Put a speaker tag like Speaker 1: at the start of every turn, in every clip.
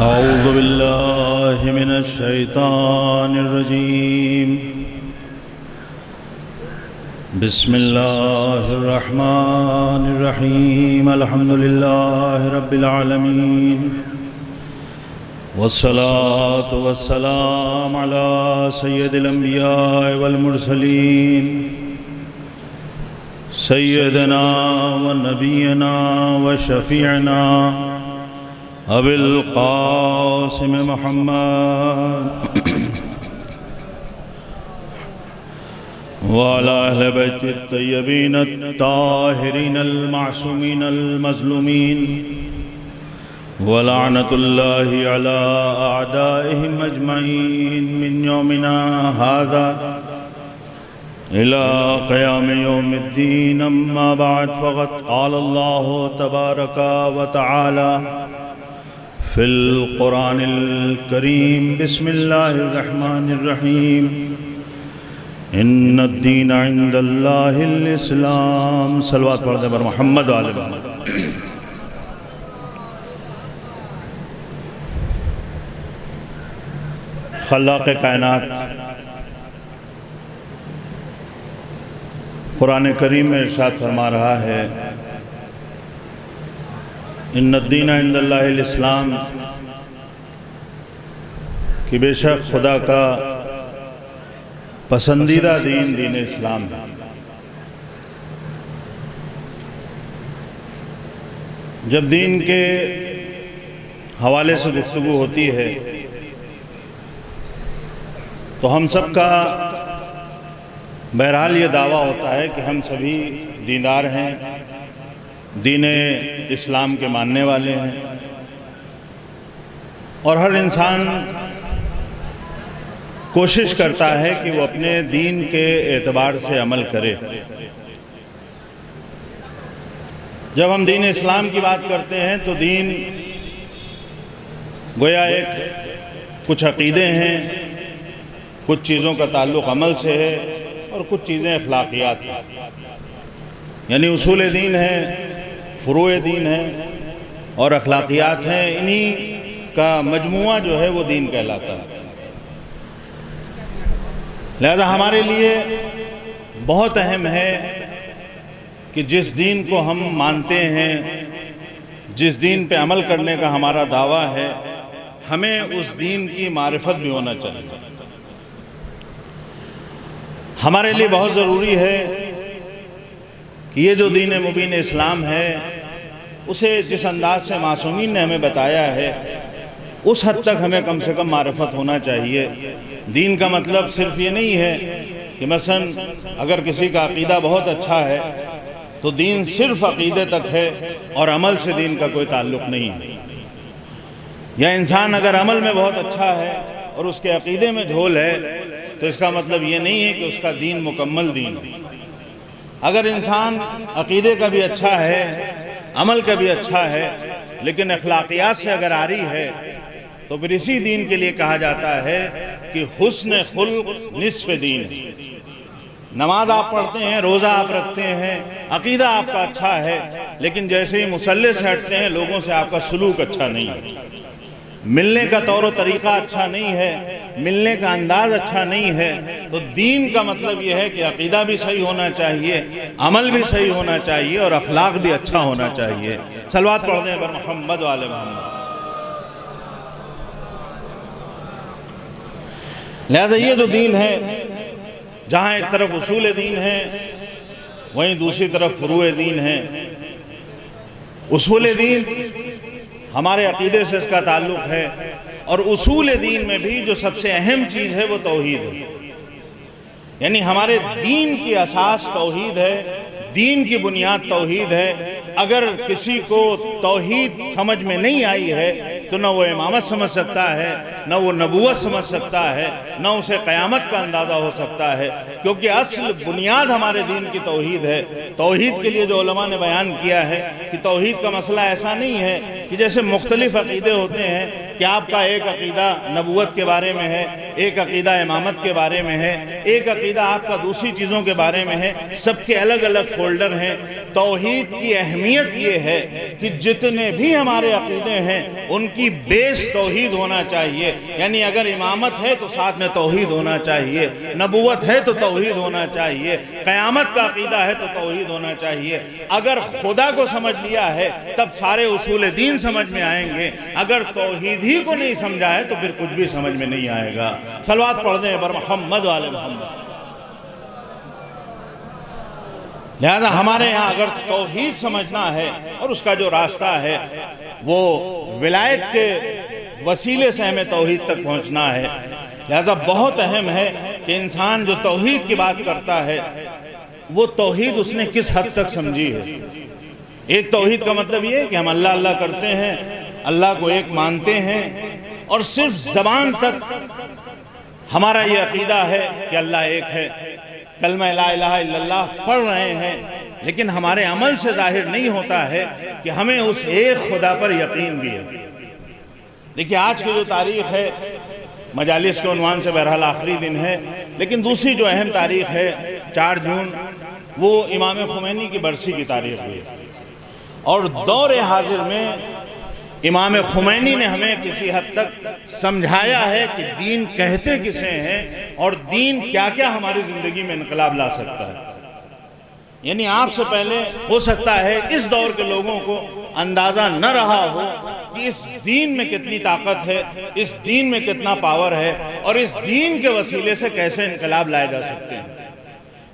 Speaker 1: أعوذ بالله من الشيطان الرجيم. بسم الله الرحمن الرحيم. الحمد لله رب العالمين، والصلاة والسلام على سيد الأنبياء والمرسلين، سيدنا ونبينا وشفيعنا أبي القاسم محمد وعلى أهل بيت الطيبين الطاهرين المعصومين المظلومين، ولعنة الله على أعدائهم أجمعين من يومنا هذا إلى قيام يوم الدين. أما بعد، فقد قال الله تبارك وتعالى في القرآن الكريم: بسم الله الرحمن الرحيم. إن الدين عند الله الإسلام. صلوات پڑھتے پر محمد و آل محمد. خلاق کائنات قرآن کریم میں ارشاد فرما رہا ہے: ان الدین عند اللہ الاسلام، کہ بے شک خدا کا پسندیدہ دین دین اسلام ہے. جب دین کے حوالے سے گفتگو ہوتی ہے تو ہم سب کا بہرحال یہ دعویٰ ہوتا ہے کہ ہم سبھی دیندار ہیں، دین اسلام کے ماننے والے ہیں، اور ہر انسان کوشش کرتا ہے کہ وہ اپنے دین کے اعتبار سے عمل کرے. جب ہم دین اسلام کی بات کرتے ہیں تو دین گویا کچھ عقیدے ہیں، کچھ چیزوں کا تعلق عمل سے ہے، اور کچھ چیزیں اخلاقیات ہیں. یعنی اصول دین ہے، فروع دین ہے، اور اخلاقیات ہیں. انہی کا مجموعہ جو ہے وہ دین کہلاتا ہے. لہذا ہمارے لیے بہت اہم ہے کہ جس دین کو ہم مانتے ہیں، جس دین پہ عمل کرنے کا ہمارا دعویٰ ہے، ہمیں اس دین کی معرفت بھی ہونا چاہیے. ہمارے لیے بہت ضروری ہے کہ یہ جو دین مبین اسلام ہے، اسے جس انداز سے معصومین نے ہمیں بتایا ہے، اس حد تک ہمیں کم سے کم معرفت ہونا چاہیے. دین کا مطلب صرف یہ نہیں ہے کہ مثلا اگر کسی کا عقیدہ بہت اچھا ہے تو دین صرف عقیدے تک ہے اور عمل سے دین کا کوئی تعلق نہیں ہے. یا انسان اگر عمل میں بہت اچھا ہے اور اس کے عقیدے میں جھول ہے تو اس کا مطلب یہ نہیں ہے کہ اس کا دین مکمل دین ہے. اگر انسان عقیدے کا بھی اچھا ہے، عمل کا بھی اچھا ہے، لیکن اخلاقیات سے اگر عاری ہے تو پھر اسی دین کے لیے کہا جاتا ہے کہ حسن خلق نصف دین ہے. نماز آپ پڑھتے ہیں، روزہ آپ رکھتے ہیں، عقیدہ آپ کا اچھا ہے، لیکن جیسے ہی مصلی سے ہٹتے ہیں لوگوں سے آپ کا سلوک اچھا نہیں ہے، ملنے کا طور و طریقہ اچھا نہیں ہے، ملنے کا انداز اچھا نہیں ہے. تو دین کا مطلب یہ ہے کہ عقیدہ بھی صحیح ہونا چاہیے، عمل بھی صحیح ہونا چاہیے، اور اخلاق بھی اچھا ہونا چاہیے. صلوات پڑھتے ہیں پر محمد و آل محمد. لہذا یہ جو دین ہے، جہاں ایک طرف اصول دین ہے، وہیں دوسری طرف فروع دین ہے. اصول دین ہمارے عقیدے سے اس کا تعلق ہے، اور اصول دین میں بھی جو سب سے اہم چیز ہے وہ توحید ہے. یعنی ہمارے دین کی اساس توحید ہے، دین کی بنیاد توحید ہے. اگر کسی کو توحید سمجھ میں نہیں آئی ہے تو نہ وہ امامت سمجھ سکتا ہے، نہ وہ نبوت سمجھ سکتا ہے، نہ اسے قیامت کا اندازہ ہو سکتا ہے. کیونکہ اصل بنیاد ہمارے دین کی توحید ہے. توحید کے لیے جو علماء نے بیان کیا ہے کہ توحید کا مسئلہ ایسا نہیں ہے کہ جیسے مختلف عقیدے ہوتے ہیں کہ آپ کا ایک عقیدہ نبوت کے بارے میں ہے، ایک عقیدہ امامت کے بارے میں ہے، ایک عقیدہ آپ کا دوسری چیزوں کے بارے میں ہے، سب کے الگ الگ فولڈر ہیں۔ توحید کی اہمیت یہ ہے کہ جتنے بھی ہمارے عقیدے ہیں ان کی بیس توحید ہونا چاہیے، یعنی اگر امامت ہے تو ساتھ میں توحید ہونا چاہیے، نبوت ہے تو توحید ہونا چاہیے، قیامت کا عقیدہ ہے تو توحید ہونا چاہیے۔ اگر خدا کو سمجھ لیا ہے تب سارے اصول دین سمجھ میں آئیں گے، اگر توحید ہی کو نہیں سمجھا ہے تو پھر کچھ بھی سمجھ میں نہیں آئے گا۔ صلوات پڑھ دیں بر محمد وآل محمد۔ لہذا ہمارے یہاں اگر توحید سمجھنا ہے اور اس کا جو راستہ ہے وہ ولایت کے وسیلے سے ہمیں توحید تک پہنچنا ہے، لہذا بہت اہم ہے کہ انسان جو توحید کی بات کرتا ہے وہ توحید اس نے کس حد تک سمجھی ہے۔ ایک توحید کا مطلب یہ ہے کہ ہم اللہ اللہ کرتے ہیں، اللہ کو ایک مانتے ہیں اور صرف زبان تک ہمارا یہ عقیدہ ہے کہ اللہ ایک ہے، کلمہ لا الہ الا اللہ پڑھ رہے ہیں، لیکن ہمارے عمل سے ظاہر نہیں ہوتا ہے کہ ہمیں اس ایک خدا پر یقین بھی ہے۔ دیکھیے آج کی جو تاریخ ہے، مجالس کے عنوان سے بہرحال آخری دن ہے، لیکن دوسری جو اہم تاریخ ہے 4 جون، وہ امام خمینی کی برسی کی تاریخ ہے، اور دور حاضر میں امام خمینی نے ہمیں کسی حد تک سمجھایا ہے کہ دین کہتے کسے ہیں اور دین کیا کیا ہماری زندگی میں انقلاب لا سکتا ہے۔ یعنی آپ سے پہلے ہو سکتا ہے اس دور کے لوگوں کو اندازہ نہ رہا ہو کہ اس دین میں کتنی طاقت ہے، اس دین میں کتنا پاور ہے، اور اس دین کے وسیلے سے کیسے انقلاب لائے جا سکتے ہیں۔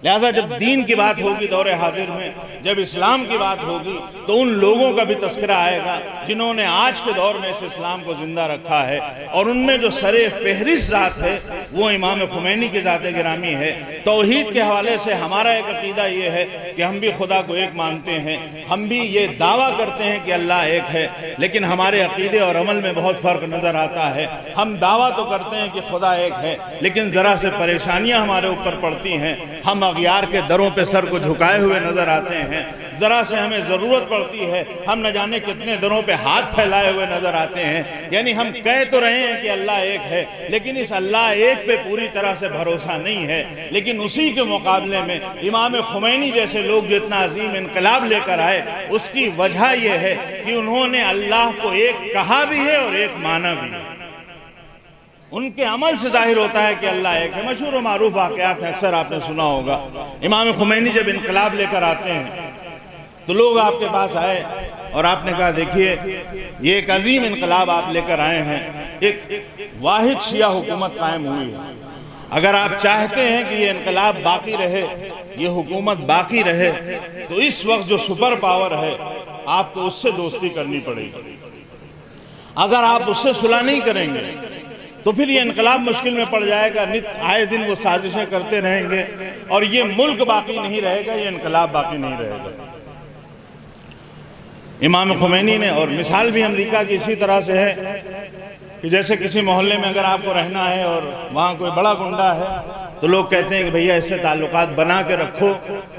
Speaker 1: لہذا جب دین کی بات ہوگی دور حاضر میں، جب اسلام کی بات ہوگی تو ان لوگوں کا بھی تذکرہ آئے گا جنہوں نے آج کے دور میں اس اسلام کو زندہ رکھا ہے، اور ان میں جو سر فہرست ذات ہے وہ امام خمینی کی ذات گرامی ہے۔ توحید کے حوالے سے ہمارا ایک عقیدہ یہ ہے کہ ہم بھی خدا کو ایک مانتے ہیں، ہم بھی یہ دعویٰ کرتے ہیں کہ اللہ ایک ہے، لیکن ہمارے عقیدے اور عمل میں بہت فرق نظر آتا ہے۔ ہم دعویٰ تو کرتے ہیں کہ خدا ایک ہے، لیکن ذرا سے پریشانیاں ہمارے اوپر پڑتی ہیں، ہم اغیار کے دروں پہ سر کو جھکائے ہوئے نظر آتے ہیں، ذرا سے ہمیں ضرورت پڑتی ہے ہم نہ جانے کتنے دروں پہ ہاتھ پھیلائے ہوئے نظر آتے ہیں۔ یعنی ہم کہہ تو رہے ہیں کہ اللہ ایک ہے، لیکن اس اللہ ایک پہ پوری طرح سے بھروسہ نہیں ہے۔ لیکن اسی کے مقابلے میں امام خمینی جیسے لوگ جو اتنا عظیم انقلاب لے کر آئے، اس کی وجہ یہ ہے کہ انہوں نے اللہ کو ایک کہا بھی ہے اور ایک مانا بھی ہے۔ ان کے عمل سے ظاہر ہوتا ہے کہ اللہ ایک ہے۔ مشہور و معروف واقعات ہیں، اکثر آپ نے سنا ہوگا۔ امام خمینی جب انقلاب لے کر آتے ہیں تو لوگ آپ کے پاس آئے اور آپ نے کہا دیکھیے یہ ایک عظیم انقلاب آپ لے کر آئے ہیں، ایک واحد شیعہ حکومت قائم ہوئی ہے، اگر آپ چاہتے ہیں کہ یہ انقلاب باقی رہے، یہ حکومت باقی رہے، تو اس وقت جو سپر پاور ہے آپ کو اس سے دوستی کرنی پڑے گی۔ اگر آپ اس سے صلح نہیں کریں گے تو پھر یہ انقلاب مشکل میں پڑ جائے گا، آئے دن وہ سازشیں کرتے رہیں گے اور یہ ملک باقی نہیں رہے گا، یہ انقلاب باقی نہیں رہے گا۔ امام خمینی نے، اور مثال بھی امریکہ کی اسی طرح سے ہے کہ جیسے کسی محلے میں اگر آپ کو رہنا ہے اور وہاں کوئی بڑا گنڈا ہے تو لوگ کہتے ہیں کہ بھئیہ اس سے تعلقات بنا کے رکھو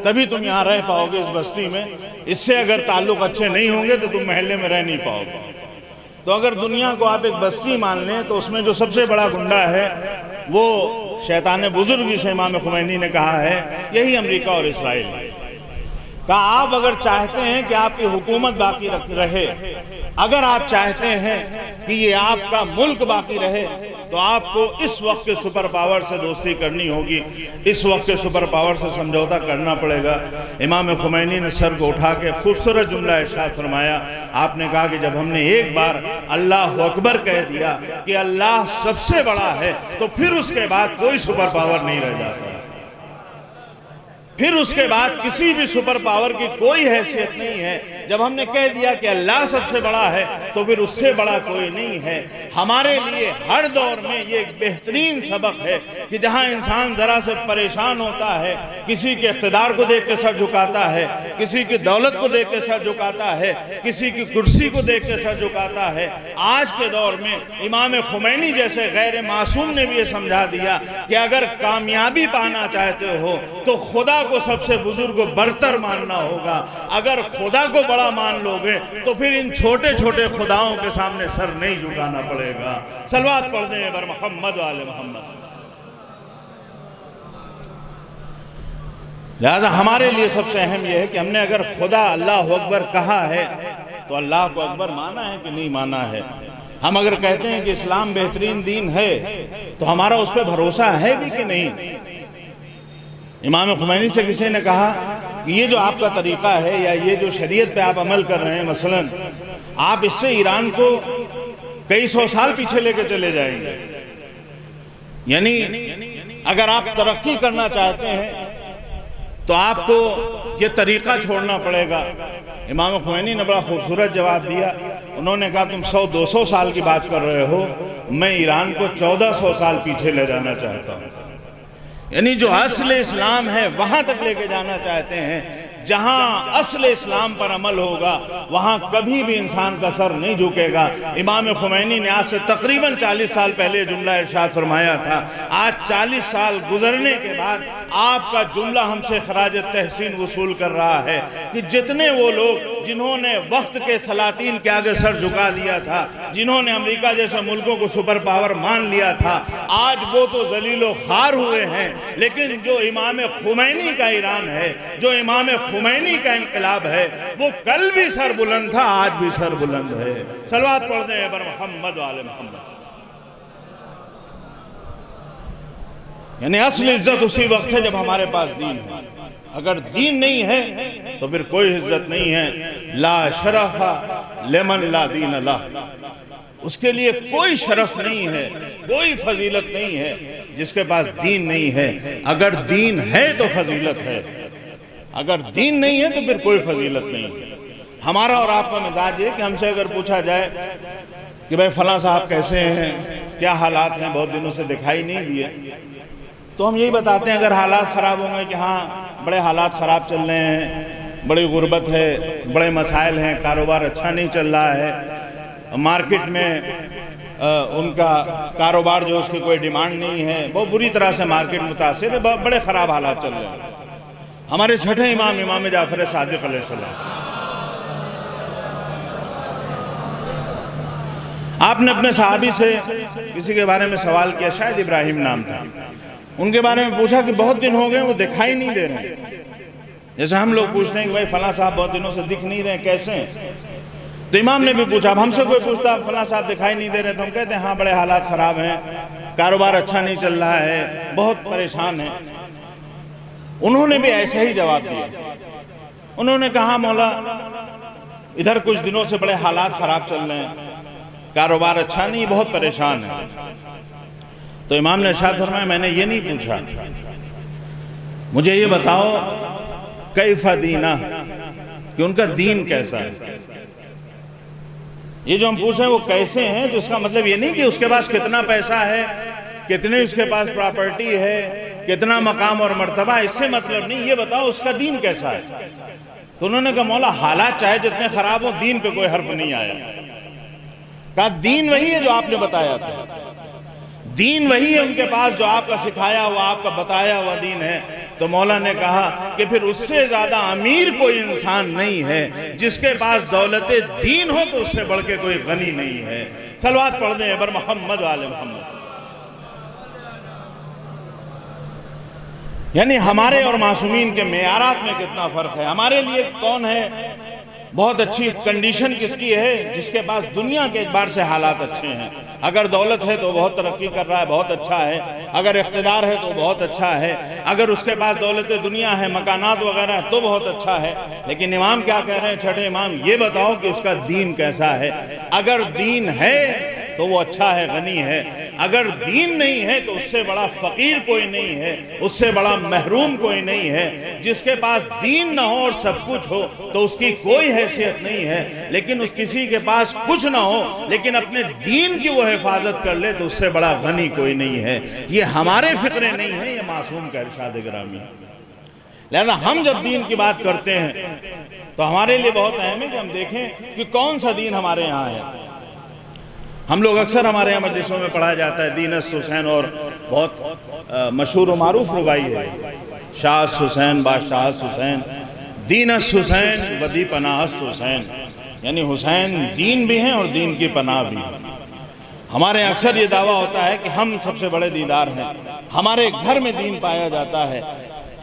Speaker 1: تبھی تم یہاں رہ پاؤ گے اس بستی میں، اس سے اگر تعلق اچھے نہیں ہوں گے تو تم محلے میں رہ نہیں پاؤ گے۔ تو اگر دنیا کو آپ ایک بستی مان لیں تو اس میں جو سب سے بڑا گنڈا ہے وہ شیطان بزرگ جسے امام خمینی نے کہا ہے، یہی امریکہ اور اسرائیل ہے۔ کہا آپ اگر چاہتے ہیں کہ آپ کی حکومت باقی رہے، اگر آپ چاہتے ہیں کہ یہ آپ کا ملک باقی رہے، تو آپ کو اس وقت کے سپر پاور سے دوستی کرنی ہوگی، اس وقت کے سپر پاور سے سمجھوتا کرنا پڑے گا۔ امام خمینی نے سر کو اٹھا کے خوبصورت جملہ ارشاد فرمایا، آپ نے کہا کہ جب ہم نے ایک بار اللہ اکبر کہہ دیا کہ اللہ سب سے بڑا ہے تو پھر اس کے بعد کوئی سپر پاور نہیں رہ جاتا، پھر اس کے بعد کسی بھی سپر پاور کی کوئی حیثیت نہیں ہے۔ جب ہم نے کہہ دیا کہ اللہ سب سے بڑا ہے تو پھر اس سے بڑا کوئی نہیں ہے۔ ہمارے لیے ہر دور میں یہ ایک بہترین سبق ہے کہ جہاں انسان ذرا سے پریشان ہوتا ہے، کسی کے اقتدار کو دیکھ کے سر جھکاتا ہے، کسی کی دولت کو دیکھ کے سر جھکاتا ہے، کسی کی کرسی کو دیکھ کے سر جھکاتا ہے، آج کے دور میں امام خمینی جیسے غیر معصوم نے بھی یہ سمجھا دیا کہ اگر کامیابی پانا چاہتے ہو تو خدا کو سب سے بزرگ و برتر ماننا ہوگا۔ اگر خدا کو بڑا مان لو گے تو پھر ان چھوٹے چھوٹے خداؤں کے سامنے سر نہیں جھکانا پڑے گا۔ صلوات پڑھ دیں بر محمد و آل محمد۔ لہذا ہمارے لیے سب سے اہم یہ ہے کہ ہم نے اگر خدا اللہ اکبر کہا ہے تو اللہ کو اکبر مانا ہے کہ نہیں مانا ہے۔ ہم اگر کہتے ہیں کہ اسلام بہترین دین ہے تو ہمارا اس پہ بھروسہ ہے بھی کہ نہیں۔ امام خمینی سے کسی نے کہا کہ یہ جو آپ کا طریقہ ہے یا یہ جو شریعت پہ آپ عمل کر رہے ہیں، مثلا آپ اس سے ایران کو کئی سو سال پیچھے لے کے چلے جائیں گے، یعنی اگر آپ ترقی کرنا چاہتے ہیں تو آپ کو یہ طریقہ چھوڑنا پڑے گا۔ امام خمینی نے بڑا خوبصورت جواب دیا، انہوں نے کہا تم 100-200 سال کی بات کر رہے ہو، میں ایران کو 1400 سال پیچھے لے جانا چاہتا ہوں۔ یعنی جو اصل اسلام ہے وہاں تک لے کے جانا چاہتے ہیں، جہاں اصل اسلام پر عمل ہوگا وہاں کبھی بھی انسان کا سر نہیں جھکے گا۔ امام خمینی نے آج سے تقریباً 40 سال پہلے جملہ ارشاد فرمایا تھا، آج 40 سال گزرنے کے بعد آپ کا جملہ ہم سے خراج تحسین وصول کر رہا ہے کہ جتنے وہ لوگ جنہوں نے وقت کے سلاطین کے آگے سر جھکا دیا تھا، جنہوں نے امریکہ جیسے ملکوں کو سپر پاور مان لیا تھا، آج وہ تو ذلیل و خوار ہوئے ہیں، لیکن جو امام خمینی کا ایران ہے، جو امام خمینی کا انقلاب ہے، وہ کل بھی سر بلند تھا، آج بھی سر بلند ہے۔ صلوات پڑھ دیں بر محمد و آل محمد۔ یعنی اصل عزت اسی وقت ہے جب ہمارے پاس دین ہے۔ اگر دین نہیں ہے تو پھر کوئی عزت نہیں ہے۔ لا شرف لمن لا دین لہ، اس کے لیے کوئی شرف نہیں ہے، کوئی فضیلت نہیں ہے جس کے پاس دین نہیں ہے۔ اگر دین ہے تو فضیلت ہے، اگر دین نہیں ہے تو پھر کوئی فضیلت نہیں ہے۔ ہمارا اور آپ کا مزاج ہے کہ ہم سے اگر پوچھا جائے کہ بھائی فلاں صاحب کیسے ہیں، کیا حالات ہیں، بہت دنوں سے دکھائی نہیں دیے، تو ہم یہی بتاتے ہیں اگر حالات خراب ہوں گے کہ ہاں بڑے حالات خراب چل رہے ہیں، بڑی غربت ہے، بڑے مسائل ہیں، کاروبار اچھا نہیں چل رہا ہے، مارکیٹ میں ان کا کاروبار جو اس کی کوئی ڈیمانڈ نہیں ہے، بہت بری طرح سے مارکیٹ متاثر ہے، بڑے خراب حالات چل رہے ہیں۔ ہمارے چھٹے امام جعفر صادق علیہ السلام، آپ نے اپنے صحابی سے کسی کے بارے میں سوال کیا، شاید ابراہیم نام تھا، ان کے بارے میں پوچھا کہ بہت دن ہو گئے وہ دکھائی نہیں دے رہے ہیں۔ جیسے ہم لوگ پوچھتے ہیں کہ بھائی فلاں صاحب بہت دنوں سے دکھ نہیں رہے، کیسے ہیں؟ تو امام نے بھی پوچھا، اب ہم سے کوئی پوچھتا فلاں صاحب دکھائی نہیں دے رہے تو ہم کہتے ہیں ہاں بڑے حالات خراب ہیں، کاروبار اچھا نہیں چل رہا ہے، بہت پریشان ہیں۔ انہوں نے بھی ایسے ہی جواب دیا، انہوں نے کہا مولا ادھر کچھ دنوں سے بڑے حالات خراب چل رہے ہیں، کاروبار اچھا نہیں، بہت پریشان ہے۔ تو امام نے ارشاد فرمایا میں نے یہ نہیں پوچھا، مجھے یہ بتاؤ کیف دینہ، کہ ان کا دین کیسا ہے۔ یہ جو ہم پوچھ رہے ہیں وہ کیسے ہیں، تو اس کا مطلب یہ نہیں کہ اس کے پاس کتنا پیسہ ہے، کتنے اس کے پاس پراپرٹی ہے، کتنا مقام اور مرتبہ، اس سے مطلب نہیں، یہ بتاؤ اس کا دین کیسا ہے۔ تو انہوں نے کہا مولا حالات چاہے جتنے خراب ہوں، دین پہ کوئی حرف نہیں آیا۔ کہا دین وہی ہے جو آپ نے بتایا تھا، دین وہی ہے ان کے پاس جو آپ کا سکھایا ہوا، آپ کا بتایا ہوا دین ہے۔ تو مولا نے کہا کہ پھر اس سے زیادہ امیر کوئی انسان نہیں ہے، جس کے پاس دولت دین ہو تو اس سے بڑھ کے کوئی غنی نہیں ہے۔ صلوات پڑھ دیں بر محمد و آل محمد۔ یعنی ہمارے اور معصومین کے معیارات میں کتنا فرق ہے۔ ہمارے لیے کون ہے بہت اچھی کنڈیشن کس کی ہے، جس کے پاس دنیا کے اعتبار سے حالات اچھے ہیں۔ اگر دولت ہے تو بہت ترقی کر رہا ہے، بہت اچھا ہے، اگر اقتدار ہے تو بہت اچھا ہے، اگر اس کے پاس دولت دنیا ہے، مکانات وغیرہ تو بہت اچھا ہے۔ لیکن امام کیا کہہ رہے ہیں چھٹے امام، یہ بتاؤ کہ اس کا دین کیسا ہے۔ اگر دین ہے تو وہ اچھا ہے، غنی ہے، اگر دین نہیں ہے تو اس سے بڑا فقیر کوئی نہیں ہے، اس سے بڑا محروم کوئی نہیں ہے۔ جس کے پاس دین نہ ہو اور سب کچھ ہو تو اس کی کوئی حیثیت نہیں ہے، لیکن اس کسی کے پاس کچھ نہ ہو لیکن اپنے دین کی وہ حفاظت کر لے تو اس سے بڑا غنی کوئی نہیں ہے۔ یہ ہمارے فقرے نہیں ہیں، یہ معصوم کا ارشاد گرامی ہے۔ لہذا ہم جب دین کی بات کرتے ہیں تو ہمارے لیے بہت اہم ہے کہ ہم دیکھیں کہ کون سا دین ہمارے یہاں ہے۔ ہم لوگ اکثر ہمارے یہاں مجلسوں میں پڑھا جاتا ہے دین است حسین، اور بہت مشہور و معروف ربائی ہے، شاہ است حسین بادشاہ است حسین، دین اس حسین و دی پناہ است حسین، یعنی حسین دین بھی ہیں اور دین کی پناہ بھی ہیں۔ ہمارے اکثر یہ دعویٰ ہوتا ہے کہ ہم سب سے بڑے دیندار ہیں، ہمارے گھر میں دین پایا جاتا ہے،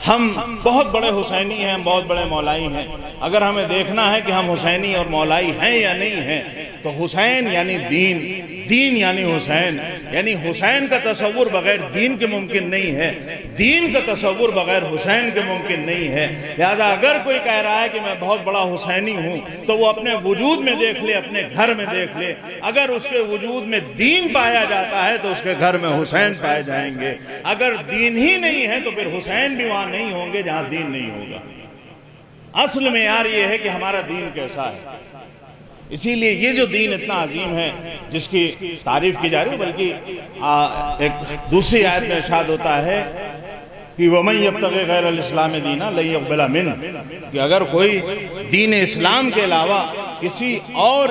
Speaker 1: ہم بہت بڑے حسینی ہیں، بہت بڑے مولائی ہیں۔ اگر ہمیں دیکھنا ہے کہ ہم حسینی اور مولائی ہیں یا نہیں ہیں تو حسین یعنی دین، دین یعنی حسین، یعنی حسین کا تصور بغیر دین کے ممکن نہیں ہے، دین کا تصور بغیر حسین کے ممکن نہیں ہے۔ لہذا اگر کوئی کہہ رہا ہے کہ میں بہت بڑا حسینی ہوں تو وہ اپنے وجود میں دیکھ لے، اپنے گھر میں دیکھ لے، اگر اس کے وجود میں دین پایا جاتا ہے تو اس کے گھر میں حسین پائے جائیں گے، اگر دین ہی نہیں ہے تو پھر حسین بھی وہاں نہیں ہوں گے جہاں دین نہیں ہوگا۔ اصل معیار یہ ہے کہ ہمارا دین کیسا ہے۔ اسی لیے یہ جو دین اتنا عظیم ہے جس کی تعریف کی جا رہی ہے، بلکہ ایک دوسری آیت میں ارشاد ہوتا ہے کہ وَمَن يَبْتَغِ غَيْرَ الْإِسْلَامِ دِينًا لَن يُقْبَلَ مِنْهُ، کہ اگر کوئی دین اسلام کے علاوہ کسی اور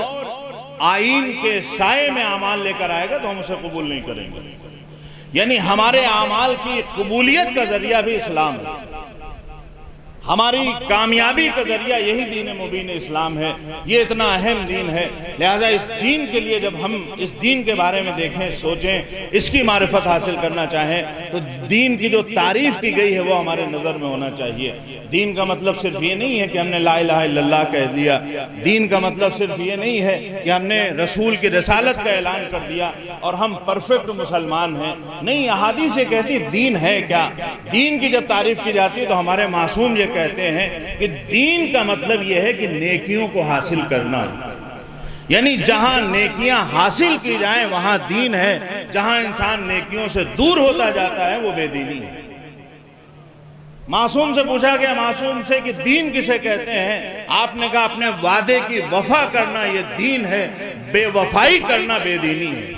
Speaker 1: آئین کے سائے میں اعمال لے کر آئے گا تو ہم اسے قبول نہیں کریں گے۔ یعنی ہمارے اعمال کی قبولیت کا ذریعہ بھی اسلام ہے، ہماری کامیابی کا ذریعہ یہی دین مبین اسلام ہے۔ یہ اتنا اہم دین ہے، لہٰذا اس دین کے لیے جب ہم اس دین کے بارے میں دیکھیں، سوچیں، اس کی معرفت حاصل کرنا چاہیں تو دین کی جو تعریف کی گئی ہے وہ ہمارے نظر میں ہونا چاہیے۔ دین کا مطلب صرف یہ نہیں ہے کہ ہم نے لا الہ الا اللہ کہہ دیا، دین کا مطلب صرف یہ نہیں ہے کہ ہم نے رسول کی رسالت کا اعلان کر دیا اور ہم پرفیکٹ مسلمان ہیں۔ نہیں، احادیث یہ کہتی دین ہے کیا۔ دین کی جب تعریف کی جاتی ہے تو ہمارے معصوم یہ کہتے ہیں کہ دین کا مطلب یہ ہے کہ نیکیوں کو حاصل کرنا، یعنی جہاں نیکیاں حاصل کی جائیں وہاں دین ہے، جہاں انسان نیکیوں سے دور ہوتا جاتا ہے وہ بے دینی ہے۔ معصوم سے پوچھا گیا، معصوم سے، کہ دین کسے کہتے ہیں؟ آپ نے کہا اپنے وعدے کی وفا کرنا یہ دین ہے، بے وفائی کرنا بے دینی ہے۔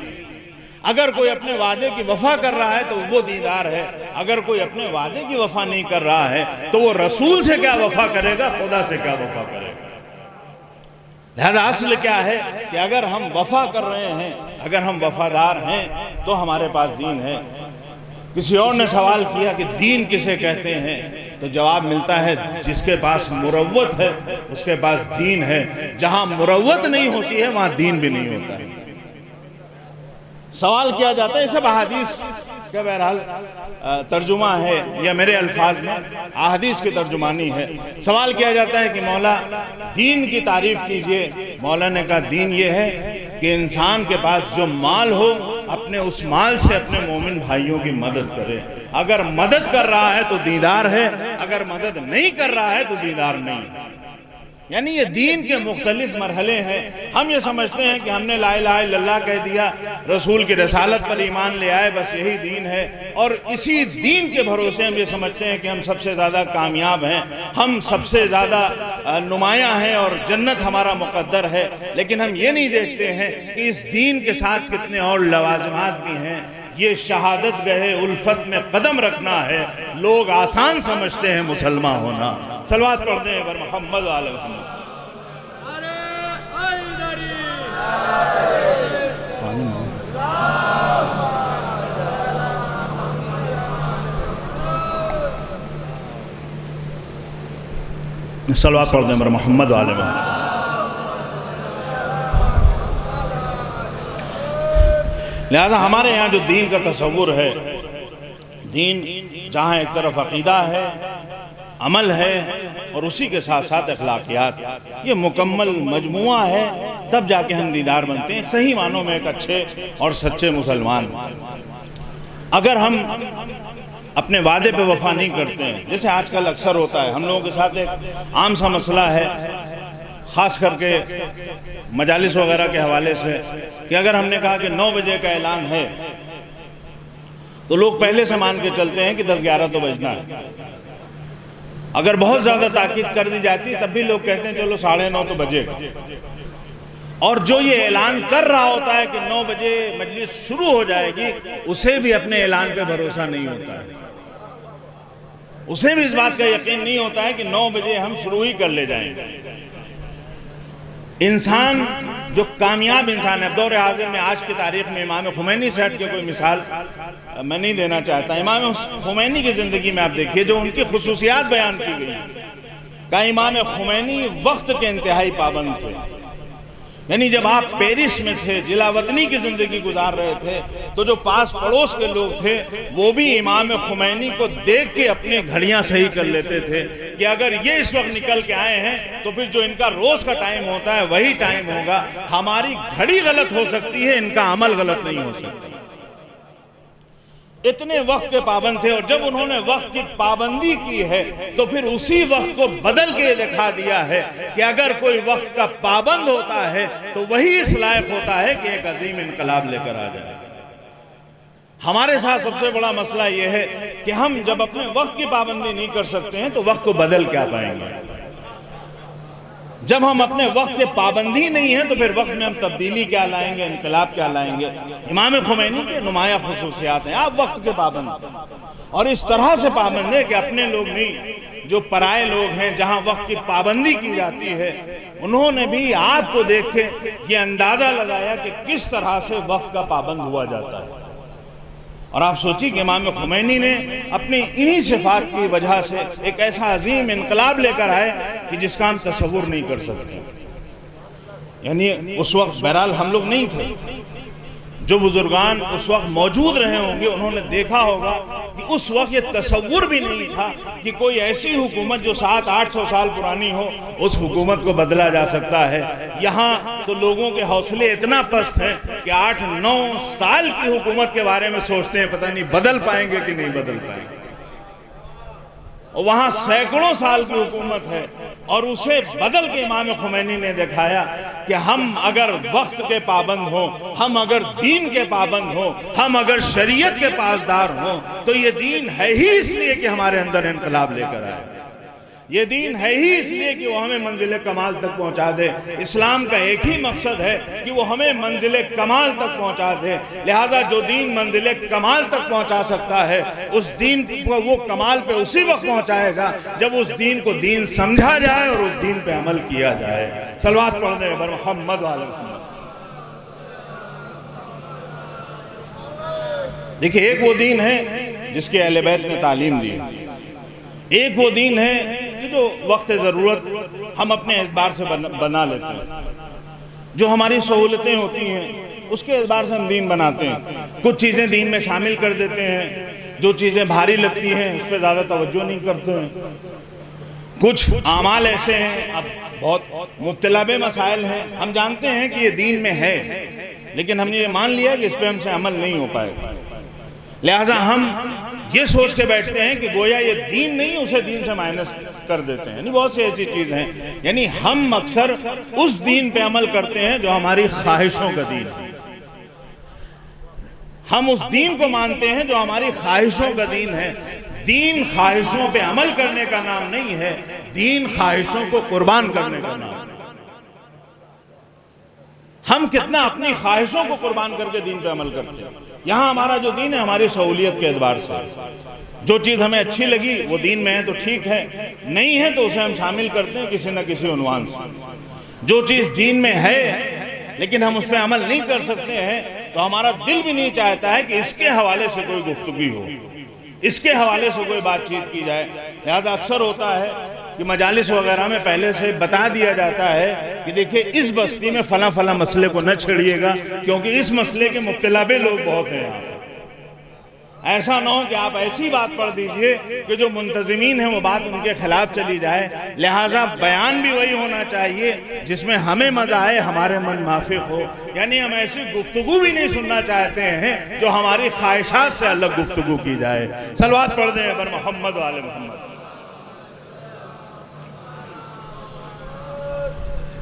Speaker 1: اگر کوئی اپنے وعدے کی وفا کر رہا ہے تو وہ دیندار ہے، اگر کوئی اپنے وعدے کی وفا نہیں کر رہا ہے تو وہ رسول سے کیا وفا کرے گا، خدا سے کیا وفا کرے گا۔ لہذا اصل کیا ہے کہ اگر ہم وفا کر رہے ہیں، اگر ہم وفادار ہیں تو ہمارے پاس دین ہے۔ کسی اور نے سوال کیا کہ دین کسے کہتے ہیں، تو جواب ملتا ہے جس کے پاس مروت ہے اس کے پاس دین ہے۔ جہاں مروت نہیں ہوتی ہے وہاں دین بھی نہیں ہوتا ہے۔ سوال کیا جاتا ہے، یہ سب احادیث کا بہرحال ترجمہ ہے یا میرے الفاظ میں احادیث کی ترجمانی ہے۔ سوال کیا جاتا ہے کہ مولا دین کی تعریف کیجئے۔ مولا نے کہا دین یہ ہے کہ انسان کے پاس جو مال ہو اپنے اس مال سے اپنے مومن بھائیوں کی مدد کرے۔ اگر مدد کر رہا ہے تو دیندار ہے، اگر مدد نہیں کر رہا ہے تو دیندار نہیں ہے۔ یعنی یہ دین کے مختلف مرحلے ہیں۔ ہم یہ سمجھتے ہیں کہ ہم نے لا الہ الا اللہ کہہ دیا، رسول کی رسالت پر ایمان لے آئے، بس یہی دین ہے، اور اسی دین کے بھروسے ہم یہ سمجھتے ہیں کہ ہم سب سے زیادہ کامیاب ہیں، ہم سب سے زیادہ نمایاں ہیں اور جنت ہمارا مقدر ہے۔ لیکن ہم یہ نہیں دیکھتے ہیں کہ اس دین کے ساتھ کتنے اور لوازمات بھی ہیں۔ یہ شہادت گہے الفت میں قدم رکھنا ہے۔ لوگ آسان سمجھتے ہیں مسلمان ہونا۔ صلوات پڑھتے ہیں بر محمد علیہ محمد۔ صلوات پڑھتے ہیں بر محمد علیہ محمد۔ لہذا ہمارے یہاں جو دین کا تصور ہے، دین جہاں ایک طرف عقیدہ ہے، عمل ہے اور اسی کے ساتھ ساتھ اخلاقیات، یہ مکمل مجموعہ ہے، تب جا کے ہم دیندار بنتے ہیں، صحیح معنوں میں ایک اچھے اور سچے مسلمان۔ اگر ہم اپنے وعدے پہ وفا نہیں کرتے ہیں، جیسے آج کل اکثر ہوتا ہے، ہم لوگوں کے ساتھ ایک عام سا مسئلہ ہے، خاص کر کے مجالس وغیرہ کے حوالے سے، کہ اگر ہم نے کہا کہ 9 بجے کا اعلان ہے تو لوگ پہلے سے مان کے چلتے ہیں کہ 10-11 تو بجنا ہے۔ اگر بہت زیادہ تاکید کر دی جاتی ہے تب بھی لوگ کہتے ہیں چلو 9:30 تو بجے گا، اور جو یہ اعلان کر رہا ہوتا ہے کہ 9 بجے مجلس شروع ہو جائے گی، اسے بھی اپنے اعلان پہ بھروسہ نہیں ہوتا ہے، اسے بھی اس بات کا یقین نہیں ہوتا ہے کہ 9 بجے ہم شروع ہی کر لے جائیں گے۔ انسان جو کامیاب انسان ہے، دور حاضر میں آج کی تاریخ میں امام خمینی سے ہٹ کے کوئی مثال میں نہیں دینا چاہتا۔ امام خمینی کی زندگی میں آپ دیکھیے جو ان کی خصوصیات بیان کی گئی، کہ امام خمینی وقت کے انتہائی پابند تھے. یعنی جب آپ پیرس میں تھے، جلا وطنی کی زندگی گزار رہے تھے، تو جو پاس پڑوس کے لوگ تھے وہ بھی امام خمینی کو دیکھ کے اپنی گھڑیاں صحیح کر لیتے تھے کہ اگر یہ اس وقت نکل کے آئے ہیں تو پھر جو ان کا روز کا ٹائم ہوتا ہے وہی ٹائم ہوگا. ہماری گھڑی غلط ہو سکتی ہے، ان کا عمل غلط نہیں ہو سکتا. اتنے وقت کے پابند تھے، اور جب انہوں نے وقت کی پابندی کی ہے تو پھر اسی وقت کو بدل کے دکھا دیا ہے کہ اگر کوئی وقت کا پابند ہوتا ہے تو وہی اس لائق ہوتا ہے کہ ایک عظیم انقلاب لے کر آ جائے. ہمارے ساتھ سب سے بڑا مسئلہ یہ ہے کہ ہم جب اپنے وقت کی پابندی نہیں کر سکتے ہیں تو وقت کو بدل کیا پائیں گے. جب ہم اپنے وقت کے پابندی نہیں ہیں تو پھر وقت میں ہم تبدیلی کیا لائیں گے، انقلاب کیا لائیں گے. امام خمینی کے نمایاں خصوصیات ہیں. آپ وقت کے پابند اور اس طرح سے پابند ہیں کہ اپنے لوگ نہیں، جو پرائے لوگ ہیں جہاں وقت کی پابندی کی جاتی ہے انہوں نے بھی آپ کو دیکھ کے یہ اندازہ لگایا کہ کس طرح سے وقت کا پابند ہوا جاتا ہے. اور آپ سوچیں کہ امام خمینی نے اپنی انہی صفات کی وجہ سے ایک ایسا عظیم انقلاب لے کر آئے کہ جس کا ہم تصور نہیں کر سکتے. یعنی اس وقت بہرحال ہم لوگ نہیں تھے، جو بزرگان اس وقت موجود رہے ہوں گے انہوں نے دیکھا ہوگا کہ اس وقت یہ تصور بھی نہیں تھا کہ کوئی ایسی حکومت جو 700-800 سال پرانی ہو اس حکومت کو بدلا جا سکتا ہے. یہاں تو لوگوں کے حوصلے اتنا پست ہیں کہ 8-9 سال کی حکومت کے بارے میں سوچتے ہیں پتہ نہیں بدل پائیں گے کہ نہیں بدل پائیں گے. اور وہاں سینکڑوں سال کی حکومت ہے اور اسے بدل کے امام خمینی نے دکھایا کہ ہم اگر وقت کے پابند ہوں، ہم اگر دین کے پابند ہوں، ہم اگر شریعت کے پاسدار ہوں تو یہ دین ہے ہی اس لیے کہ ہمارے اندر انقلاب لے کر آئے. یہ دین ہے ہی اس لیے کہ وہ ہمیں منزل کمال تک پہنچا دے. اسلام کا ایک ہی مقصد ہے کہ وہ ہمیں منزل کمال تک پہنچا دے. لہٰذا جو دین منزل کمال تک پہنچا سکتا ہے اس دین کو وہ کمال پہ اسی وقت پہنچائے گا جب اس دین کو دین سمجھا جائے اور اس دین پہ عمل کیا جائے. صلوات پڑھنے پر محمد علیہ وسلم. دیکھیں ایک وہ دین ہے جس کے اہل بیت نے تعلیم دی، ایک وہ دین ہے کہ جو وقت ضرورت ہم اپنے اعتبار سے بنا لیتے ہیں. جو ہماری سہولتیں ہوتی ہیں اس کے اعتبار سے ہم دین بناتے ہیں. کچھ چیزیں دین میں شامل کر دیتے ہیں، جو چیزیں بھاری لگتی ہیں اس پہ زیادہ توجہ نہیں کرتے ہیں. کچھ اعمال ایسے ہیں اب بہت مبتلا بے مسائل ہیں، ہم جانتے ہیں کہ یہ دین میں ہے لیکن ہم نے یہ مان لیا کہ اس پہ ہم سے عمل نہیں ہو پائے گا. لہٰذا ہم یہ سوچ کے بیٹھتے ہیں کہ گویا یہ دین نہیں، اسے دین سے مائنس کر دیتے ہیں. یعنی بہت سی ایسی چیزیں ہیں، یعنی ہم اکثر اس دین پہ عمل کرتے ہیں جو ہماری خواہشوں کا دین ہے. ہم اس دین کو مانتے ہیں جو ہماری خواہشوں کا دین ہے. دین خواہشوں پہ عمل کرنے کا نام نہیں ہے، دین خواہشوں کو قربان کرنے کا نام ہے. ہم کتنا اپنی خواہشوں کو قربان کر کے دین پہ عمل کرتے ہیں. یہاں ہمارا جو دین ہے ہماری سہولیت کے اعتبار سے جو چیز ہمیں اچھی لگی وہ دین میں ہے تو ٹھیک ہے، نہیں ہے تو اسے ہم شامل کرتے ہیں کسی نہ کسی عنوان سے. جو چیز دین میں ہے لیکن ہم اس پہ عمل نہیں کر سکتے ہیں تو ہمارا دل بھی نہیں چاہتا ہے کہ اس کے حوالے سے کوئی گفتگو ہو، اس کے حوالے سے کوئی بات چیت کی جائے. لہذا اکثر ہوتا ہے کہ مجالس وغیرہ میں پہلے سے بتا دیا جاتا ہے کہ دیکھیں اس بستی میں فلاں فلاں مسئلے کو نہ چھیڑیے گا کیونکہ اس مسئلے کے مبتلا بھی لوگ بہت ہیں. ایسا نہ ہو کہ آپ ایسی بات پڑھ دیجئے کہ جو منتظمین ہیں وہ بات ان کے خلاف چلی جائے. لہٰذا بیان بھی وہی ہونا چاہیے جس میں ہمیں مزہ آئے، ہمارے من موافق ہو. یعنی ہم ایسی گفتگو بھی نہیں سننا چاہتے ہیں جو ہماری خواہشات سے الگ گفتگو کی جائے. صلوات پڑھ دیں پر محمد وآل محمد.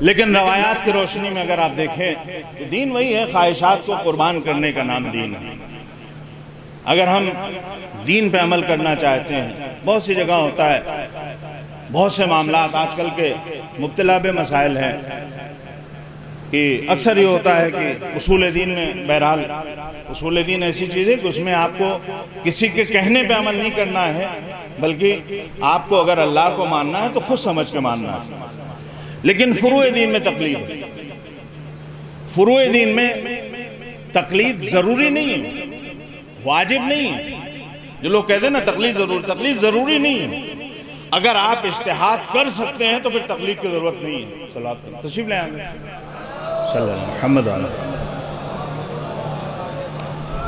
Speaker 1: لیکن روایات کی روشنی میں اگر آپ دیکھیں تو دین وہی ہے، خواہشات کو قربان کرنے کا نام دین ہے. اگر ہم دین پہ عمل کرنا چاہتے ہیں، بہت سی جگہ ہوتا ہے، بہت سے معاملات آج کل کے مبتلا بے مسائل ہیں کہ اکثر یہ ہوتا ہے کہ اصول دین میں، بہرحال اصول دین ایسی چیز ہے کہ اس میں آپ کو کسی کے کہنے پہ عمل نہیں کرنا ہے بلکہ آپ کو اگر اللہ کو ماننا ہے تو خود سمجھ کے ماننا ہے. لیکن فروع دین میں تقلید ہے. فروع دین میں تقلید ضروری نہیں ہے، واجب نہیں ہے. جو لوگ کہتے ہیں نا تقلید ضروری نہیں ہے. اگر آپ اجتہاد کر سکتے ہیں تو پھر تقلید کی ضرورت نہیں ہے. صلوات پڑھیں. تشریف لیں آگے. صلی اللہ علیہ محمد علیہ.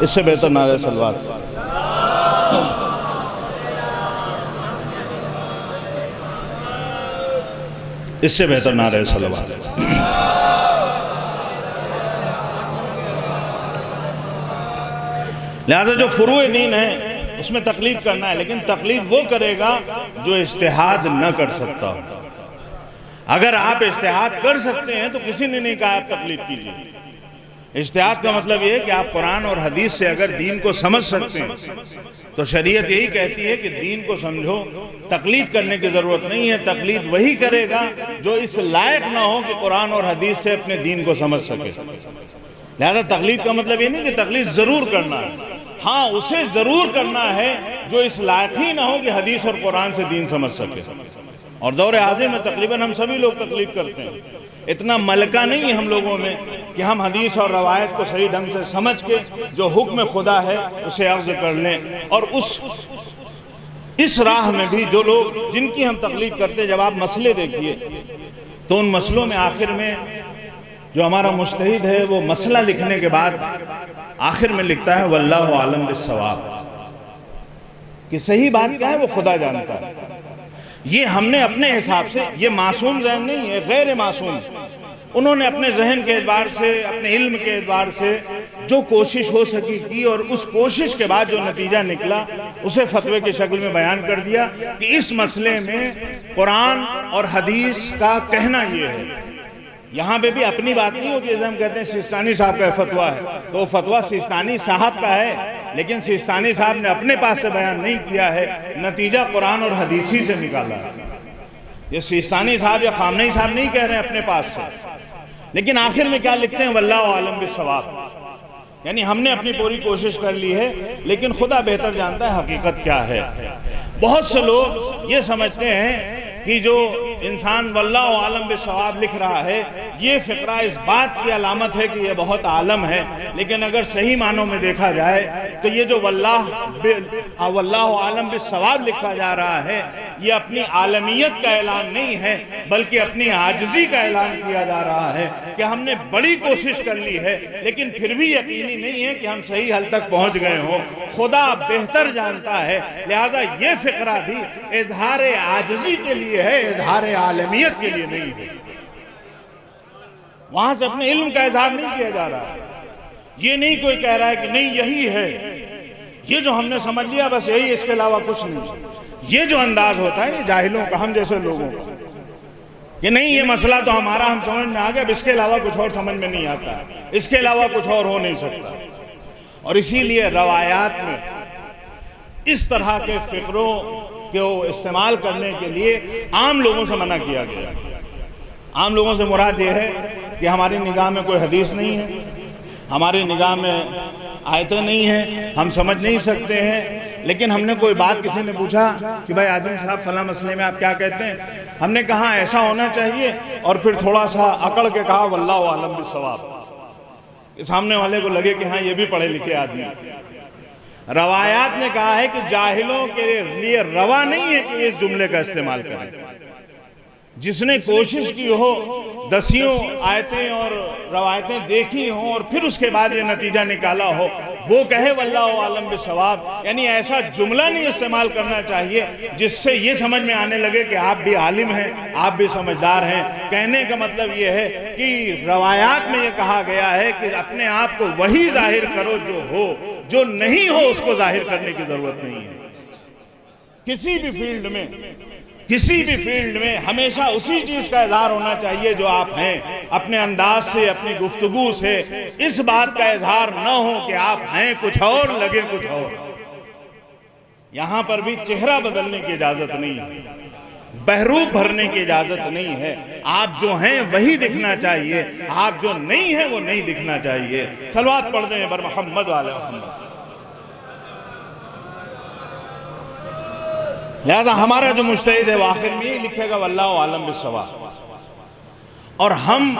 Speaker 1: اس سے بہتر نعرہ صلوات. اس سے بہتر نعرہ صلوات. لہذا جو فروع دین ہے اس میں تقلید کرنا ہے، لیکن تقلید وہ کرے گا جو اجتہاد نہ کر سکتا. اگر آپ اجتہاد کر سکتے ہیں تو کسی نے نہیں کہا آپ تقلید کیجیے. اجتہاد کا مطلب یہ ہے کہ آپ قرآن اور حدیث سے اگر دین کو سمجھ سکتے ہیں تو شریعت یہی کہتی ہے کہ دین کو سمجھو، تقلید کرنے کی ضرورت نہیں ہے. تقلید وہی کرے گا جو اس لائق نہ ہو کہ قرآن اور حدیث سے اپنے دین کو سمجھ سکے. لہذا تقلید کا مطلب یہ نہیں کہ تقلید ضرور کرنا ہے، ہاں اسے ضرور کرنا ہے جو اس لائق ہی نہ ہو کہ حدیث اور قرآن سے دین سمجھ سکے. اور دور حاضر میں تقریباً ہم سبھی لوگ تقلید کرتے ہیں. اتنا ملکہ نہیں ہے ہم لوگوں میں کہ ہم حدیث اور روایت کو صحیح ڈھنگ سے سمجھ کے جو حکم خدا ہے اسے اخذ کر لیں. اور اس راہ میں بھی جو لوگ جن کی ہم تقلید کرتے ہیں، جب آپ مسئلے دیکھیے تو ان مسئلوں میں آخر میں جو ہمارا مجتہد ہے وہ مسئلہ لکھنے کے بعد آخر میں لکھتا ہے واللہ عالم بالصواب، کہ صحیح بات کیا ہے وہ خدا جانتا ہے. یہ ہم نے اپنے حساب سے، یہ معصوم ذہن نہیں ہے، غیر معصوم، انہوں نے اپنے ذہن کے اعتبار سے، اپنے علم کے اعتبار سے جو کوشش ہو سکی کی، اور اس کوشش کے بعد جو نتیجہ نکلا اسے فتوے کی شکل میں بیان کر دیا کہ اس مسئلے میں قرآن اور حدیث کا کہنا یہ ہے. یہاں پہ بھی اپنی بات نہیں ہوتی. جیسے ہم کہتے ہیں سیستانی صاحب کا فتویٰ ہے تو وہ فتویٰ سیستانی صاحب کا ہے، لیکن سیستانی صاحب نے اپنے پاس سے بیان نہیں کیا ہے، نتیجہ قرآن اور حدیث ہی سے نکالا ہے. یہ سیستانی صاحب یا خامنئی صاحب نہیں کہہ رہے ہیں اپنے پاس سے، لیکن آخر میں کیا لکھتے ہیں واللہ عالم بالصواب. یعنی ہم نے اپنی پوری کوشش کر لی ہے لیکن خدا بہتر جانتا ہے حقیقت کیا ہے. بہت سے لوگ یہ سمجھتے ہیں کہ جو انسان واللہ عالم بالصواب لکھ رہا ہے یہ فقرہ اس بات کی علامت ہے کہ یہ بہت عالم ہے، لیکن اگر صحیح معنوں میں دیکھا جائے تو یہ جو واللہ عالم بالصواب لکھا جا رہا ہے یہ اپنی عالمیت کا اعلان نہیں ہے بلکہ اپنی عاجزی کا اعلان کیا جا رہا ہے کہ ہم نے بڑی کوشش کر لی ہے لیکن پھر بھی یقینی نہیں ہے کہ ہم صحیح حل تک پہنچ گئے ہوں. خدا بہتر جانتا ہے، لہذا یہ فقرہ بھی اظہار عاجزی کے لیے ہے، اظہار عالمیت کے لیے نہیں ہے. وہاں سے اپنے علم کا اظہار نہیں کیا جا رہا. یہ نہیں کوئی کہہ رہا ہے کہ نہیں یہی ہے، یہ جو ہم نے سمجھ لیا بس یہی، اس کے علاوہ کچھ نہیں. یہ جو انداز ہوتا ہے یہ جاہلوں کا، ہم جیسے لوگوں کا، کہ نہیں یہ مسئلہ تو ہمارا ہم سمجھ میں آ گیا، اب اس کے علاوہ کچھ اور سمجھ میں نہیں آتا، اس کے علاوہ کچھ اور ہو نہیں سکتا. اور اسی لیے روایات میں اس طرح کے فقروں کو استعمال کرنے کے لیے عام لوگوں سے منع کیا گیا. عام لوگوں سے مراد یہ ہے کہ ہماری نگاہ میں کوئی حدیث نہیں ہے، ہماری نگاہ میں آیتیں نہیں ہیں، ہم سمجھ نہیں سکتے ہیں، لیکن ہم نے کوئی بات کسی نے پوچھا کہ بھائی اعظم صاحب فلاں مسئلے میں آپ کیا کہتے ہیں، ہم نے کہا ایسا ہونا چاہیے، اور پھر تھوڑا سا اکڑ کے کہا واللہ عالم بالصواب. سامنے والے کو لگے کہ ہاں یہ بھی پڑھے لکھے آدمی. روایات نے کہا ہے کہ جاہلوں کے لیے روا نہیں ہے کہ اس جملے کا استعمال کریں. جس نے کوشش کی ہو، دسیوں آیتیں اور روایتیں دیکھی ہوں اور پھر اس کے بعد یہ نتیجہ نکالا ہو، وہ کہے واللہ عالم بالصواب. یعنی ایسا جملہ نہیں استعمال کرنا چاہیے جس سے یہ سمجھ میں آنے لگے کہ آپ بھی عالم ہیں، آپ بھی سمجھدار ہیں. کہنے کا مطلب یہ ہے کہ روایات میں یہ کہا گیا ہے کہ اپنے آپ کو وہی ظاہر کرو جو ہو، جو نہیں ہو اس کو ظاہر کرنے کی ضرورت نہیں ہے. کسی بھی فیلڈ میں ہمیشہ اسی چیز کا اظہار ہونا چاہیے جو آپ ہیں. اپنے انداز سے، اپنی گفتگو سے اس بات کا اظہار نہ ہو کہ آپ ہیں کچھ اور، لگے کچھ اور. یہاں پر بھی چہرہ بدلنے کی اجازت نہیں ہے، بہروپ بھرنے کی اجازت نہیں ہے. آپ جو ہیں وہی دکھنا چاہیے، آپ جو نہیں ہیں وہ نہیں دکھنا چاہیے. صلوات پڑھ دیں بر محمد وعلی محمد. لہذا ہمارا جو مجتہد ہے وہ آخر میں یہ لکھے گا واللہ عالم بالصواب، اور ہم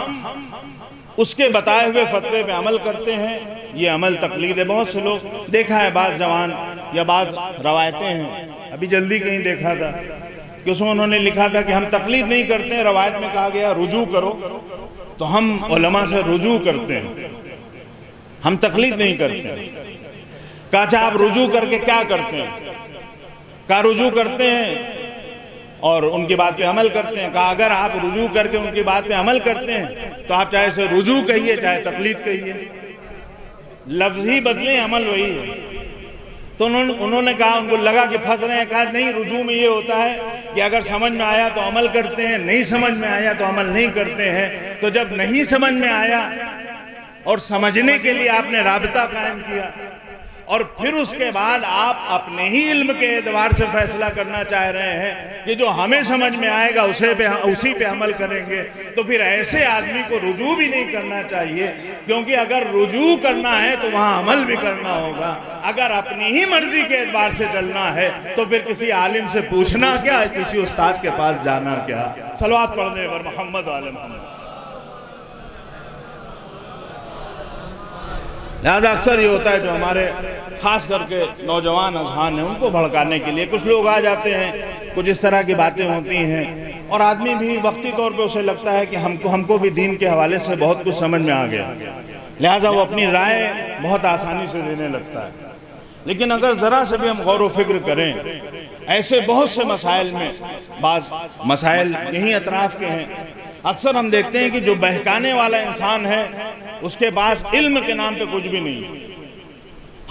Speaker 1: اس کے بتائے ہوئے فتوے پہ عمل کرتے ہیں. یہ عمل تقلید ہے. بہت سے لوگ دیکھا ہے، بعض جوان یا بعض روایتیں ہیں، ابھی جلدی کہیں دیکھا تھا کہ اس میں انہوں نے لکھا تھا کہ ہم تقلید نہیں کرتے ہیں، روایت میں کہا گیا رجوع کرو، تو ہم علماء سے رجوع کرتے ہیں، ہم تقلید نہیں کرتے ہیں۔ کہا اچھا آپ رجوع کر کے کیا کرتے ہیں؟ کہا رجوع کرتے ہیں اور ان کی بات پہ عمل کرتے ہیں۔ کہا اگر آپ رجوع کر کے ان کی بات پہ عمل کرتے ہیں تو آپ چاہے اسے رجوع کہیے چاہے تقلید کہیے، لفظ ہی بدلیں، عمل وہی ہے۔ تو انہوں نے کہا، ان کو لگا کہ پھنس رہے ہیں، کہا نہیں، رجوع میں یہ ہوتا ہے کہ اگر سمجھ میں آیا تو عمل کرتے ہیں، نہیں سمجھ میں آیا تو عمل نہیں کرتے ہیں۔ تو جب نہیں سمجھ میں آیا اور سمجھنے کے لیے آپ نے رابطہ قائم کیا، اور پھر اس کے بعد آپ اپنے ہی علم کے اعتبار سے فیصلہ کرنا چاہ رہے ہیں کہ جو ہمیں سمجھ میں آئے گا اسی پہ عمل کریں گے، تو پھر ایسے آدمی کو رجوع بھی نہیں کرنا چاہیے، کیونکہ اگر رجوع کرنا ہے تو وہاں عمل بھی کرنا ہوگا۔ اگر اپنی ہی مرضی کے اعتبار سے چلنا ہے تو پھر کسی عالم سے پوچھنا کیا، کسی استاد کے پاس جانا کیا۔ صلوات پڑھنے پر محمد و آل محمد۔ لہذا اکثر یہ ہوتا ہے جو ہمارے خاص کر کے نوجوان اذہان ہیں، ان کو بھڑکانے کے لیے کچھ لوگ آ جاتے ہیں، کچھ اس طرح کی باتیں ہوتی ہیں، اور آدمی بھی وقتی طور پہ اسے لگتا ہے کہ ہم کو بھی دین کے حوالے سے بہت کچھ سمجھ میں آ گیا، لہذا وہ اپنی رائے بہت آسانی سے دینے لگتا ہے۔ لیکن اگر ذرا سے بھی ہم غور و فکر کریں، ایسے بہت سے مسائل میں، بعض مسائل یہیں اطراف کے ہیں، اکثر ہم دیکھتے ہیں کہ جو بہکانے والا انسان ہے اس کے پاس علم کے نام پہ کچھ بھی نہیں۔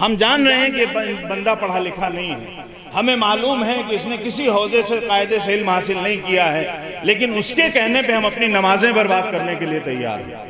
Speaker 1: ہم جان رہے ہیں کہ بندہ پڑھا لکھا نہیں ہے، ہمیں معلوم ہے کہ اس نے کسی حوزے سے قاعدے سے علم حاصل نہیں کیا ہے، لیکن اس کے کہنے پہ ہم اپنی نمازیں برباد کرنے کے لیے تیار ہیں۔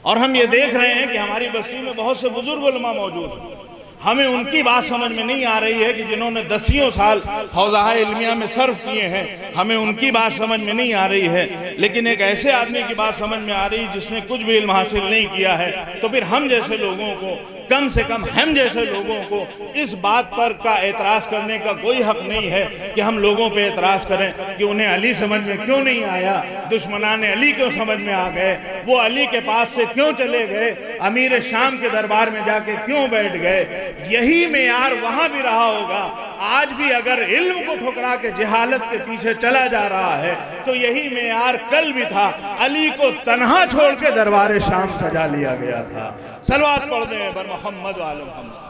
Speaker 1: اور ہم یہ دیکھ رہے ہیں کہ ہماری بستی میں بہت سے بزرگ علماء موجود ہیں، ہمیں ان کی بات سمجھ میں نہیں آ رہی ہے کہ جنہوں نے دسیوں سال حوزہ علمیہ میں صرف کیے ہیں، ہمیں ان کی بات سمجھ میں نہیں آ رہی ہے، لیکن ایک ایسے آدمی کی بات سمجھ میں آ رہی ہے جس نے کچھ بھی علم حاصل نہیں کیا ہے، تو پھر ہم جیسے لوگوں کو، کم سے کم ہم جیسے لوگوں کو اس بات پر کا اعتراض کرنے کا کوئی حق نہیں ہے کہ ہم لوگوں پہ اعتراض کریں کہ انہیں علی سمجھ میں کیوں نہیں آیا، دشمنان علی کیوں سمجھ میں آ گئے، وہ علی کے پاس سے کیوں چلے گئے، امیر شام کے دربار میں جا کے کیوں بیٹھ گئے۔ یہی معیار وہاں بھی رہا ہوگا۔ آج بھی اگر علم کو ٹھکرا کے جہالت کے پیچھے چلا جا رہا ہے تو یہی معیار کل بھی تھا۔ علی کو تنہا چھوڑ کے دربار شام سجا لیا گیا تھا۔ صلوات پڑھ دیں بر محمد و آل محمد۔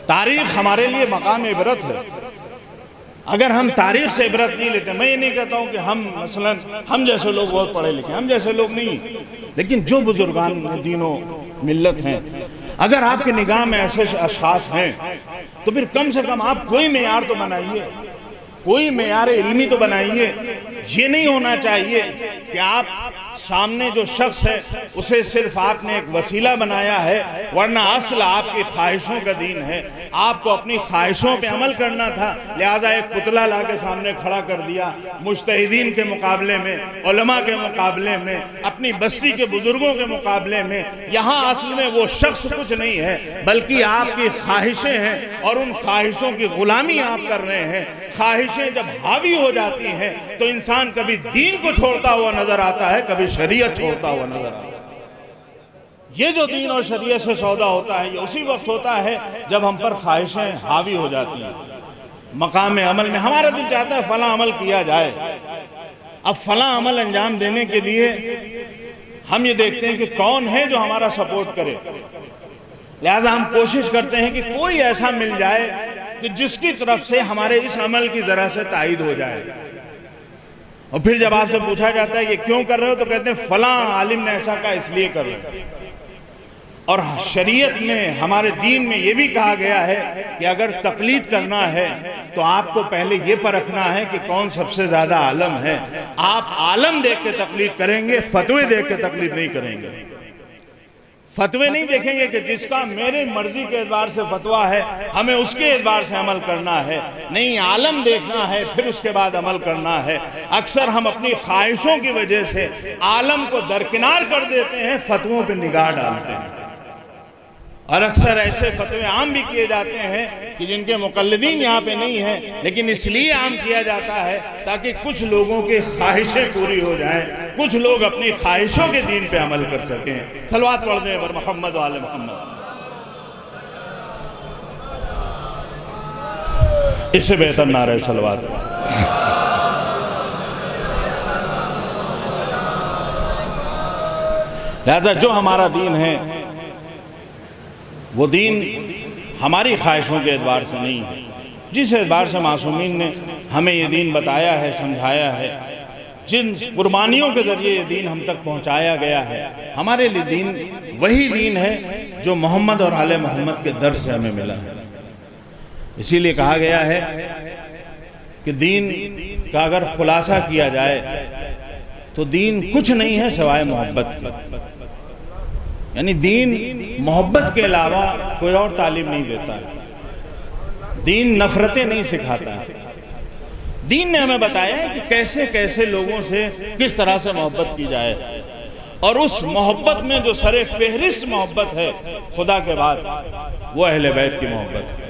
Speaker 1: تاریخ ہمارے لیے مقام عبرت ہے۔ اگر ہم تاریخ سے عبرت نہیں لیتے، میں یہ نہیں کہتا ہوں کہ ہم جیسے لوگ بہت پڑھے لکھے، ہم جیسے لوگ نہیں، لیکن جو بزرگان دین و ملت ہیں، اگر آپ کی نگاہ میں ایسے اشخاص ہیں تو پھر کم سے کم آپ کوئی معیار تو بنائیے، کوئی معیار علمی تو بنائیے۔ یہ نہیں ہونا چاہیے کہ آپ سامنے جو شخص ہے اسے صرف آپ نے ایک وسیلہ بنایا ہے، ورنہ اصل آپ کی خواہشوں کا دین ہے۔ آپ کو اپنی خواہشوں پہ عمل کرنا تھا، لہٰذا ایک پتلا لا کے سامنے کھڑا کر دیا۔ مجتہدین کے مقابلے میں، علماء کے مقابلے میں، اپنی بستی کے بزرگوں کے مقابلے میں، یہاں اصل میں وہ شخص کچھ نہیں ہے بلکہ آپ کی خواہشیں ہیں، اور ان خواہشوں کی غلامی آپ کر رہے ہیں۔ خواہشیں جب حاوی ہو جاتی ہیں تو انسان کبھی دین کو چھوڑتا ہوا نظر آتا ہے، کبھی شریعت چھوڑتا ہوا نظر آتا ہے۔ یہ جو دین اور شریعت سے سودا ہوتا ہے یہ اسی وقت ہوتا ہے جب ہم پر خواہشیں حاوی ہو جاتی ہیں۔ مقام عمل میں ہمارا دل چاہتا ہے فلاں عمل کیا جائے، اب فلاں عمل انجام دینے کے لیے ہم یہ دیکھتے ہیں کہ کون ہے جو ہمارا سپورٹ کرے، لہذا ہم کوشش کرتے ہیں کہ کوئی ایسا مل جائے کہ جس کی طرف سے ہمارے اس عمل کی ذرا سے تائید ہو جائے۔ اور پھر جب آپ سے پوچھا جاتا ہے کہ کیوں کر رہے ہو تو کہتے ہیں فلاں عالم نے ایسا کہا اس لیے کر رہے ہیں۔ اور شریعت میں، ہمارے دین میں یہ بھی کہا گیا ہے کہ اگر تقلید کرنا ہے تو آپ کو پہلے یہ پرکھنا ہے کہ کون سب سے زیادہ عالم ہے۔ آپ عالم دیکھ کے تقلید کریں گے، فتوے دیکھ کے تقلید نہیں کریں گے۔ فتوے نہیں دیکھیں گے کہ جس کا میرے مرضی کے اعتبار سے فتویٰ ہے ہمیں اس کے اعتبار سے عمل کرنا ہے، نہیں، عالم دیکھنا ہے پھر اس کے بعد عمل کرنا ہے۔ اکثر ہم اپنی خواہشوں کی وجہ سے عالم کو درکنار کر دیتے ہیں، فتووں پہ نگاہ ڈالتے ہیں، اور اکثر ایسے فتوے عام بھی کیے جاتے ہیں کہ جن کے مقلدین یہاں پہ نہیں ہیں، لیکن اس لیے عام کیا جاتا ہے تاکہ کچھ لوگوں کی خواہشیں پوری ہو جائیں، کچھ لوگ اپنی خواہشوں کے دین پہ عمل کر سکیں۔ صلوات پڑھ دیں بر محمد و آل محمد۔ اس سے بہتر نعرہ صلوات۔ لہذا جو ہمارا دین ہے وہ دین ہماری خواہشوں کے اعتبار سے نہیں ہے، جس اعتبار سے معصومین نے ہمیں یہ دین بتایا ہے، سمجھایا ہے، جن قربانیوں کے ذریعے یہ دین ہم تک پہنچایا گیا ہے، ہمارے لیے دین وہی دین ہے جو محمد اور آل محمد کے در سے ہمیں ملا ہے۔ اسی لیے کہا گیا ہے کہ دین کا اگر خلاصہ کیا جائے تو دین کچھ نہیں ہے سوائے محبت کی، یعنی دین محبت کے علاوہ کوئی اور تعلیم نہیں دیتا ہے، دین نفرتیں نہیں سکھاتا ہے۔ دین نے ہمیں بتایا ہے کہ کیسے کیسے لوگوں سے کس طرح سے محبت کی جائے، اور اس محبت میں جو سر فہرست محبت ہے خدا کے بعد وہ اہل بیت کی محبت ہے۔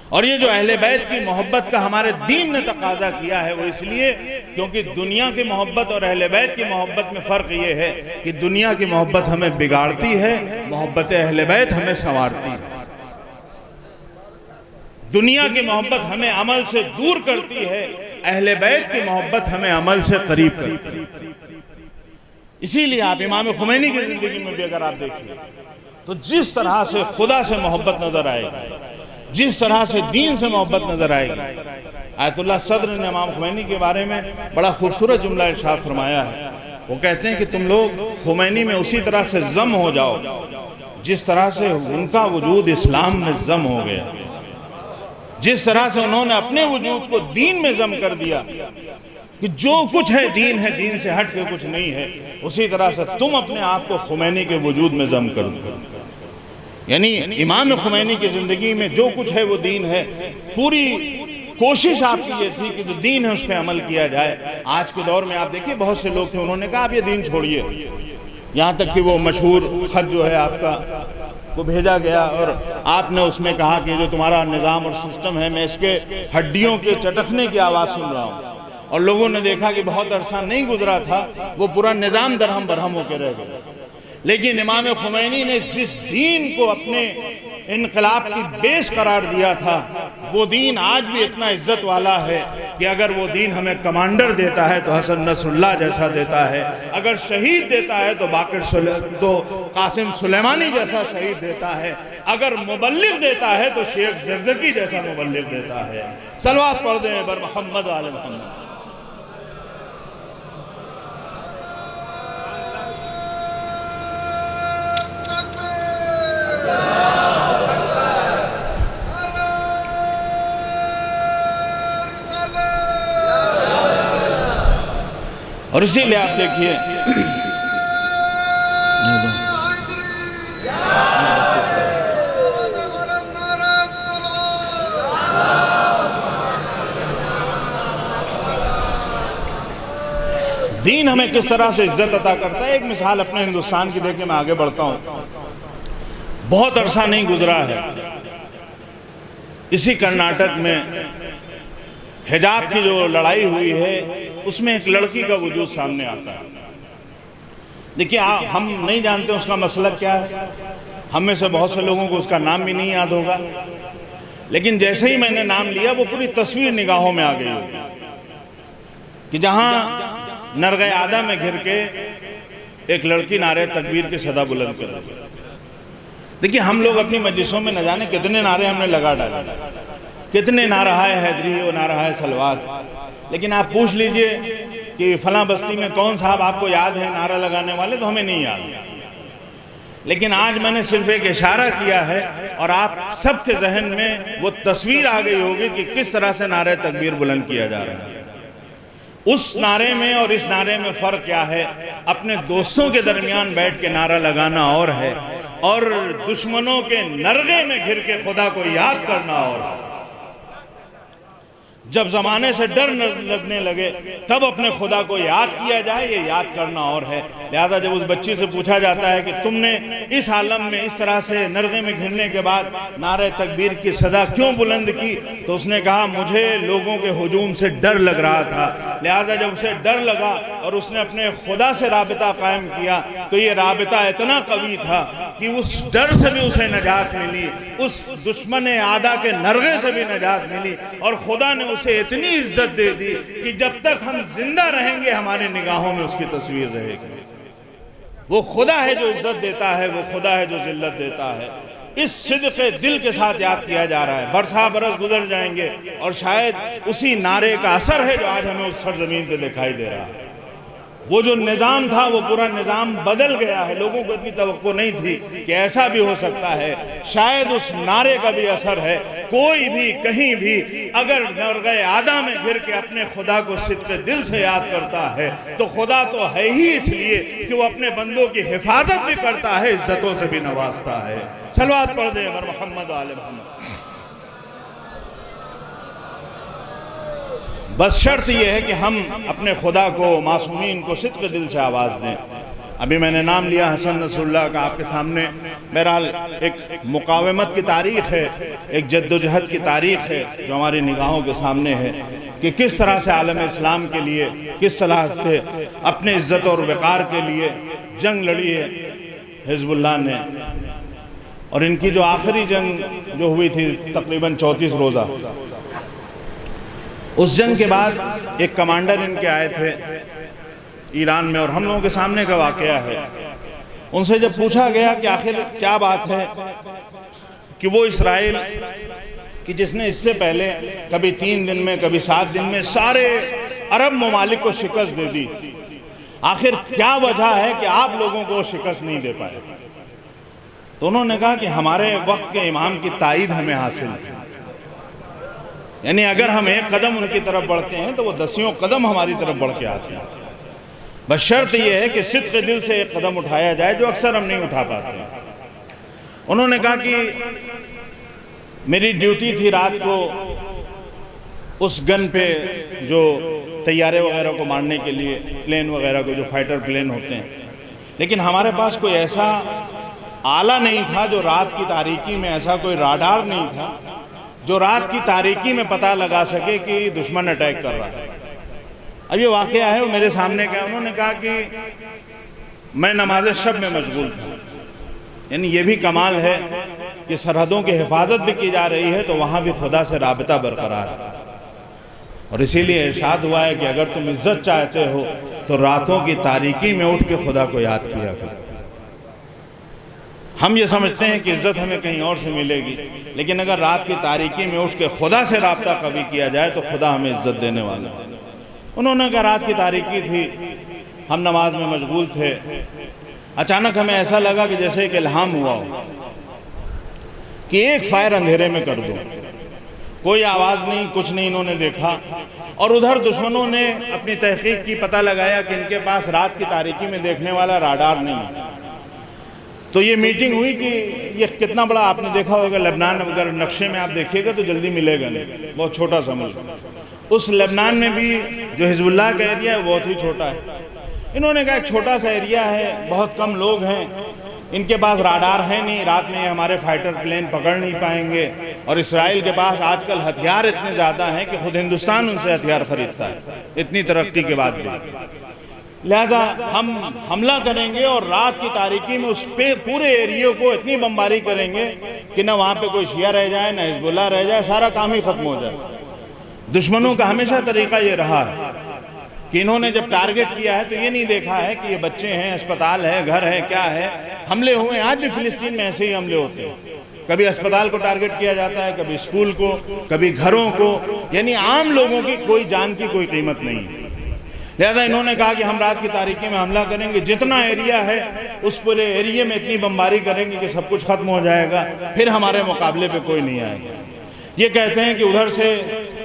Speaker 1: اور یہ جو اہل بیت کی محبت کا ہمارے دین نے تقاضا کیا ہے وہ اس لیے کیونکہ دنیا کی محبت اور اہل بیت کی محبت میں فرق یہ ہے کہ دنیا کی محبت ہمیں بگاڑتی ہے، محبت اہل بیت ہمیں سنوارتی ہے۔ دنیا کی محبت ہمیں عمل سے دور کرتی ہے، اہل بیت کی محبت ہمیں عمل سے قریب کرتی ہے۔ اسی لیے آپ امام خمینی کی زندگی میں بھی اگر آپ دیکھیں تو جس طرح سے خدا سے محبت نظر آئے گی، جس طرح سے دین سے محبت نظر آئے گی، آیت اللہ صدر نے امام خمینی کے بارے میں بڑا خوبصورت جملہ ارشاد فرمایا ہے۔ وہ کہتے ہیں کہ تم لوگ خمینی میں اسی طرح سے ضم ہو جاؤ جس طرح سے ان کا وجود اسلام میں ضم ہو گیا، جس طرح سے انہوں نے اپنے وجود کو دین میں ضم کر دیا کہ جو کچھ ہے دین سے ہٹ کے کچھ نہیں ہے، اسی طرح سے تم اپنے آپ کو خمینی کے وجود میں ضم کر دو۔ یعنی امام خمینی کی زندگی میں جو کچھ ہے وہ دین ہے، پوری کوشش آپ کی یہ تھی کہ جو دین ہے اس پہ عمل کیا جائے۔ آج کے دور میں آپ دیکھیے بہت سے لوگ تھے، انہوں نے کہا آپ یہ دین چھوڑیے، یہاں تک کہ وہ مشہور خط جو ہے آپ کا وہ بھیجا گیا اور آپ نے اس میں کہا کہ جو تمہارا نظام اور سسٹم ہے میں اس کے ہڈیوں کے چٹکنے کی آواز سن رہا ہوں، اور لوگوں نے دیکھا کہ بہت عرصہ نہیں گزرا تھا وہ پورا نظام درہم برہم ہو کے رہ گیا۔ لیکن امام خمینی نے جس دین کو اپنے انقلاب کی بیس قرار دیا تھا وہ دین آج بھی اتنا عزت والا ہے کہ اگر وہ دین ہمیں کمانڈر دیتا ہے تو حسن نصر اللہ جیسا دیتا ہے، اگر شہید دیتا ہے تو قاسم سلیمانی جیسا شہید دیتا ہے، اگر مبلغ دیتا ہے تو شیخ زکزکی جیسا مبلغ دیتا ہے۔ صلوات پڑھ دیں بر محمد آل محمد۔ اور اسی لئے آپ دیکھئے دین ہمیں کس طرح سے عزت عطا کرتا ہے۔ ایک مثال اپنے ہندوستان کی دیکھ کے میں آگے بڑھتا ہوں۔ بہت عرصہ نہیں گزرا ہے، اسی کرناٹک میں حجاب کی جو لڑائی ہوئی ہے اس میں ایک لڑکی کا وجود سامنے آتا ہے۔ دیکھیے ہم نہیں جانتے اس کا مسلک کیا ہے، ہم میں سے بہت سے لوگوں کو اس کا نام بھی نہیں یاد ہوگا، لیکن جیسے ہی میں نے نام لیا وہ پوری تصویر نگاہوں میں آ گئی ہوگی کہ جہاں نرغہ عادہ میں گھر کے ایک لڑکی نعرہ تکبیر کی صدا بلند کر رہی ہے۔ دیکھیے ہم لوگ اپنی مجلسوں میں نہ جانے کتنے نعرے ہم نے لگا ڈالے، کتنے نعرہ حیدری اور نعرہ صلوات، لیکن آپ پوچھ لیجئے کہ فلاں بستی میں کون صاحب آپ کو یاد ہے نعرہ لگانے والے، تو ہمیں نہیں یاد۔ لیکن آج میں نے صرف ایک اشارہ کیا ہے اور آپ سب کے ذہن میں وہ تصویر آ گئی ہوگی کہ کس طرح سے نعرہ تکبیر بلند کیا جا رہا ہے۔ اس نعرے میں اور اس نعرے میں فرق کیا ہے؟ اپنے دوستوں کے درمیان بیٹھ کے نعرہ لگانا اور ہے، اور دشمنوں کے نرغے میں گھر کے خدا کو یاد کرنا اور ہے۔ جب زمانے سے ڈر لگنے لگے تب اپنے خدا کو یاد کیا جائے، یہ یاد کرنا اور ہے۔ لہذا جب اس بچی سے پوچھا جاتا ہے کہ تم نے اس عالم میں اس طرح سے نرغے میں گھرنے کے بعد نعرہ تکبیر کی صدا کیوں بلند کی، تو اس نے کہا مجھے لوگوں کے ہجوم سے ڈر لگ رہا تھا، لہذا جب اسے ڈر لگا اور اس نے اپنے خدا سے رابطہ قائم کیا تو یہ رابطہ اتنا قوی تھا کہ اس ڈر سے بھی اسے نجات ملی، اس دشمن اعداء کے نرغے سے بھی نجات ملی، اور خدا نے اسے اتنی عزت دے دی کہ جب تک ہم زندہ رہیں گے ہماری نگاہوں میں اس کی تصویر رہے گی۔ وہ خدا ہے جو عزت دیتا ہے، وہ خدا ہے جو ذلت دیتا ہے۔ اس صدق دل کے ساتھ یاد کیا جا رہا ہے۔ برسا برس گزر جائیں گے اور شاید اسی نعرے کا اثر ہے جو آج ہمیں اس سرزمین پہ دکھائی دے رہا ہے۔ وہ جو نظام تھا وہ پورا نظام بدل گیا ہے۔ لوگوں کو اتنی توقع نہیں تھی کہ ایسا بھی ہو سکتا ہے۔ شاید اس نعرے کا بھی اثر ہے۔ کوئی بھی کہیں بھی اگر نرغہ اعداء میں گر کے اپنے خدا کو صدق دل سے یاد کرتا ہے تو خدا تو ہے ہی اس لیے کہ وہ اپنے بندوں کی حفاظت بھی کرتا ہے، عزتوں سے بھی نوازتا ہے۔ صلوات پڑھ دیں اگر محمد و آل محمد۔ بس شرط یہ ہے کہ ہم اپنے خدا کو، معصومین کو صدق دل سے آواز دیں۔ ابھی میں نے نام لیا حسن نصر اللہ کا آپ کے سامنے۔ بہرحال ایک مقاومت کی تاریخ ہے، ایک جد و جہد کی تاریخ ہے جو ہماری نگاہوں کے سامنے ہے کہ کس طرح سے عالم اسلام کے لیے، کس طرح سے اپنے عزت اور وقار کے لیے جنگ لڑی ہے حزب اللہ نے۔ اور ان کی جو آخری جنگ جو ہوئی تھی تقریباً 34 روزہ، اس جنگ کے بعد ایک کمانڈر ان کے آئے تھے ایران میں، اور ہم لوگوں کے سامنے کا واقعہ ہے۔ ان سے جب پوچھا گیا کہ آخر کیا بات ہے کہ وہ اسرائیل کہ جس نے اس سے پہلے کبھی 3 دن میں کبھی 7 دن میں سارے عرب ممالک کو شکست دے دی، آخر کیا وجہ ہے کہ آپ لوگوں کو شکست نہیں دے پائے؟ تو انہوں نے کہا کہ ہمارے وقت کے امام کی تائید ہمیں حاصل تھی، یعنی اگر ہم ایک قدم ان کی طرف بڑھتے ہیں تو وہ 10 قدم ہماری طرف بڑھ کے آتے ہیں۔ بس شرط یہ ہے کہ صدق دل سے ایک قدم اٹھایا جائے جو اکثر ہم نہیں اٹھا پاتے۔ انہوں نے کہا کہ میری ڈیوٹی تھی رات کو اس گن پہ جو طیارے وغیرہ کو مارنے کے لیے، پلین وغیرہ کو جو فائٹر پلین ہوتے ہیں، لیکن ہمارے پاس کوئی ایسا آلہ نہیں تھا جو رات کی تاریکی میں، ایسا کوئی راڈار نہیں تھا جو رات کی تاریکی میں پتہ لگا سکے کہ دشمن اٹیک کر رہا ہے۔ اب یہ واقعہ ہے وہ میرے سامنے کا۔ انہوں نے کہا کہ میں نماز شب میں مشغول تھا، یعنی یہ بھی کمال ہے کہ سرحدوں کی حفاظت بھی کی جا رہی ہے تو وہاں بھی خدا سے رابطہ برقرار ہے، اور اسی لیے ارشاد ہوا ہے کہ اگر تم عزت چاہتے ہو تو راتوں کی تاریکی میں اٹھ کے خدا کو یاد کیا کرو۔ ہم یہ سمجھتے ہیں کہ عزت ہمیں کہیں اور سے ملے گی، لیکن اگر رات کی تاریکی میں اٹھ کے خدا سے رابطہ قوی کیا جائے تو خدا ہمیں عزت دینے والا ہے۔ انہوں نے کہا رات کی تاریکی تھی، ہم نماز میں مشغول تھے، اچانک ہمیں ایسا لگا کہ جیسے ایک الہام ہوا ہو کہ ایک فائر اندھیرے میں کر دو۔ کوئی آواز نہیں، کچھ نہیں انہوں نے دیکھا، اور ادھر دشمنوں نے اپنی تحقیق کی، پتہ لگایا کہ ان کے پاس رات کی تاریکی میں دیکھنے والا راڈار نہیں۔ تو یہ میٹنگ ہوئی کہ یہ کتنا بڑا، آپ نے دیکھا ہوگا لبنان، اگر نقشے میں آپ دیکھیے گا تو جلدی ملے گا نہیں، بہت چھوٹا سا ملک۔ اس لبنان میں بھی جو حزب اللہ کا ایریا ہے بہت ہی چھوٹا ہے۔ انہوں نے کہا ایک چھوٹا سا ایریا ہے، بہت کم لوگ ہیں، ان کے پاس راڈار ہے نہیں، رات میں ہمارے فائٹر پلین پکڑ نہیں پائیں گے، اور اسرائیل کے پاس آج کل ہتھیار اتنے زیادہ ہیں کہ خود ہندوستان ان سے ہتھیار خریدتا ہے اتنی ترقی کے بعد بھی، لہٰذا ہم حملہ کریں گے اور رات کی تاریکی میں اس پہ پورے ایریے کو اتنی بمباری کریں گے کہ نہ وہاں پہ کوئی شیعہ رہ جائے نہ حزب اللہ رہ جائے، سارا کام ہی ختم ہو جائے۔ دشمنوں کا ہمیشہ طریقہ یہ رہا ہے کہ انہوں نے جب ٹارگٹ کیا ہے تو یہ نہیں دیکھا ہے کہ یہ بچے ہیں، اسپتال ہے، گھر ہے، کیا ہے۔ حملے ہوئے، آج بھی فلسطین میں ایسے ہی حملے ہوتے ہیں، کبھی اسپتال کو ٹارگٹ کیا جاتا ہے، کبھی اسکول کو، کبھی گھروں کو، یعنی عام لوگوں کی کوئی جان کی کوئی قیمت نہیں ہے۔ لہذا انہوں نے کہا کہ ہم رات کی تاریکی میں حملہ کریں گے، جتنا ایریا ہے اس پورے ایریے میں اتنی بمباری کریں گے کہ سب کچھ ختم ہو جائے گا، پھر ہمارے مقابلے پہ کوئی نہیں آئے گا۔ یہ کہتے ہیں کہ ادھر سے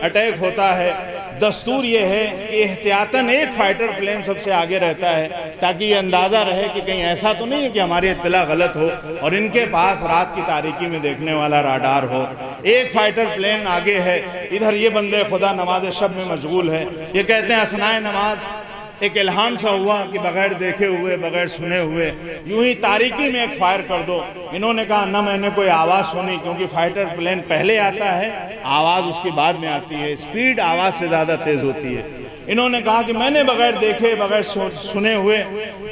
Speaker 1: اٹیک ہوتا ہے، دستور یہ ہے کہ احتیاطاً ایک فائٹر پلین سب سے آگے رہتا ہے تاکہ یہ اندازہ رہے کہ کہیں ایسا تو نہیں ہے کہ ہماری اطلاع غلط ہو اور ان کے پاس رات کی تاریکی میں دیکھنے والا راڈار ہو۔ ایک فائٹر پلین آگے ہے، ادھر یہ بندے خدا نماز شب میں مشغول ہے۔ یہ کہتے ہیں اثناء نماز ایک الہام سا ہوا کہ بغیر دیکھے ہوئے، بغیر سنے ہوئے یوں ہی تاریکی میں ایک فائر کر دو۔ انہوں نے کہا نہ میں نے کوئی آواز سنی، کیونکہ فائٹر پلین پہلے آتا ہے، آواز اس کے بعد میں آتی ہے، سپیڈ آواز سے زیادہ تیز ہوتی ہے۔ انہوں نے کہا کہ میں نے بغیر دیکھے بغیر سنے ہوئے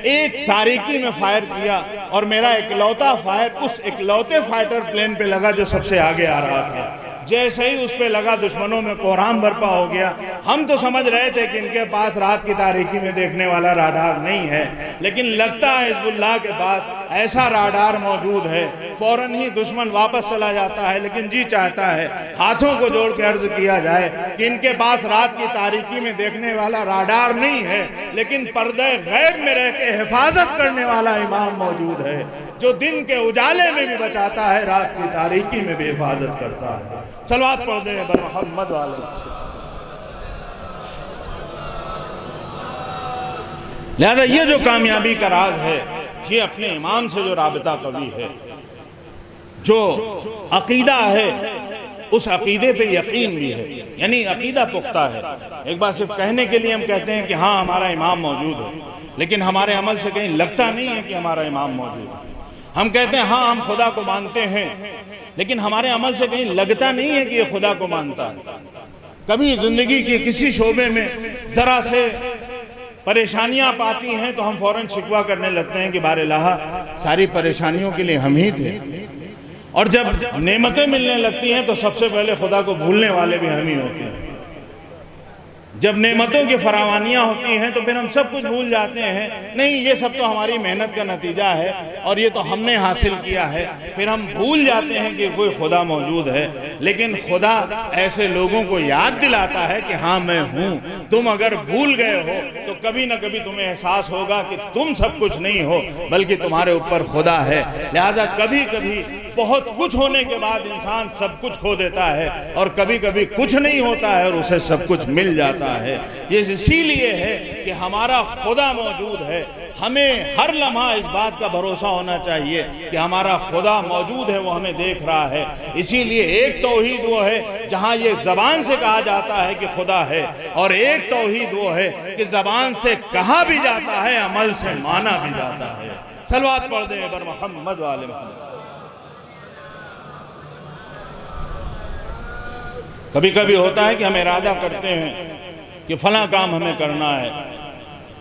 Speaker 1: ایک تاریکی میں فائر کیا اور میرا اکلوتا فائر اس اکلوتے فائٹر پلین پہ لگا جو سب سے آگے آ رہا تھا۔ جیسے ہی اس پہ لگا دشمنوں میں کوہرام برپا ہو گیا۔ ہم تو سمجھ رہے تھے کہ ان کے پاس رات کی تاریکی میں دیکھنے والا راڈار نہیں ہے، لیکن لگتا ہے حزب اللہ کے پاس ایسا راڈار موجود ہے۔ فوراً ہی دشمن واپس چلا جاتا ہے، لیکن جی چاہتا ہے ہاتھوں کو جوڑ کے عرض کیا جائے کہ ان کے پاس رات کی تاریکی میں دیکھنے والا راڈار نہیں ہے، لیکن پردہ غیب میں رہ کے حفاظت کرنے والا امام موجود ہے، جو دن کے اجالے میں بھی بچاتا ہے، رات کی تاریکی میں بھی حفاظت کرتا ہے۔ صلوات پڑھ دیں بر محمد والے۔ لہذا یہ جو کامیابی کا راز ہے، یہ اپنے امام سے جو رابطہ قوی ہے، جو عقیدہ ہے اس عقیدے پہ یقین بھی ہے، یعنی عقیدہ پختہ ہے۔ ایک بار صرف کہنے کے لیے ہم کہتے ہیں کہ ہاں ہمارا امام موجود ہے، لیکن ہمارے عمل سے کہیں لگتا نہیں ہے کہ ہمارا امام موجود ہے۔ ہم کہتے ہیں ہاں ہم خدا کو مانتے ہیں، لیکن ہمارے عمل سے کہیں لگتا نہیں ہے کہ یہ خدا کو مانتا ہے۔ کبھی زندگی کے کسی شعبے میں ذرا سے پریشانیاں پاتی ہیں تو ہم فوراً شکوہ کرنے لگتے ہیں کہ بار الہ ساری پریشانیوں کے لیے ہم ہی تھے، اور جب نعمتیں ملنے لگتی ہیں تو سب سے پہلے خدا کو بھولنے والے بھی ہم ہی ہوتے ہیں۔ جب نعمتوں کی فراوانیاں ہوتی ہیں تو پھر ہم سب کچھ بھول جاتے ہیں، نہیں یہ سب تو ہماری محنت کا نتیجہ ہے اور یہ تو ہم نے حاصل کیا ہے۔ پھر ہم بھول جاتے ہیں کہ کوئی خدا موجود ہے، لیکن خدا ایسے لوگوں کو یاد دلاتا ہے کہ ہاں میں ہوں۔ تم اگر بھول گئے ہو تو کبھی نہ کبھی تمہیں احساس ہوگا کہ تم سب کچھ نہیں ہو، بلکہ تمہارے اوپر خدا ہے۔ لہٰذا کبھی کبھی بہت کچھ ہونے کے بعد انسان سب کچھ کھو دیتا ہے، اور کبھی کبھی کچھ نہیں ہوتا ہے اور اسے سب کچھ مل جاتا ہے۔ یہ اسی لیے ہے کہ ہمارا خدا موجود ہے۔ ہمیں ہر لمحہ اس بات کا بھروسہ ہونا چاہیے کہ ہمارا خدا موجود ہے، وہ ہمیں دیکھ رہا ہے۔ اسی لیے ایک توحید وہ ہے جہاں یہ زبان سے کہا جاتا ہے کہ خدا ہے، اور ایک توحید وہ ہے کہ زبان سے کہا بھی جاتا ہے، عمل سے مانا بھی جاتا ہے۔ صلوات پڑھ دیں بر محمد والے محمد۔ کبھی کبھی ہوتا ہے کہ ہم ارادہ کرتے ہیں کہ فلاں کام ہمیں کرنا ہے،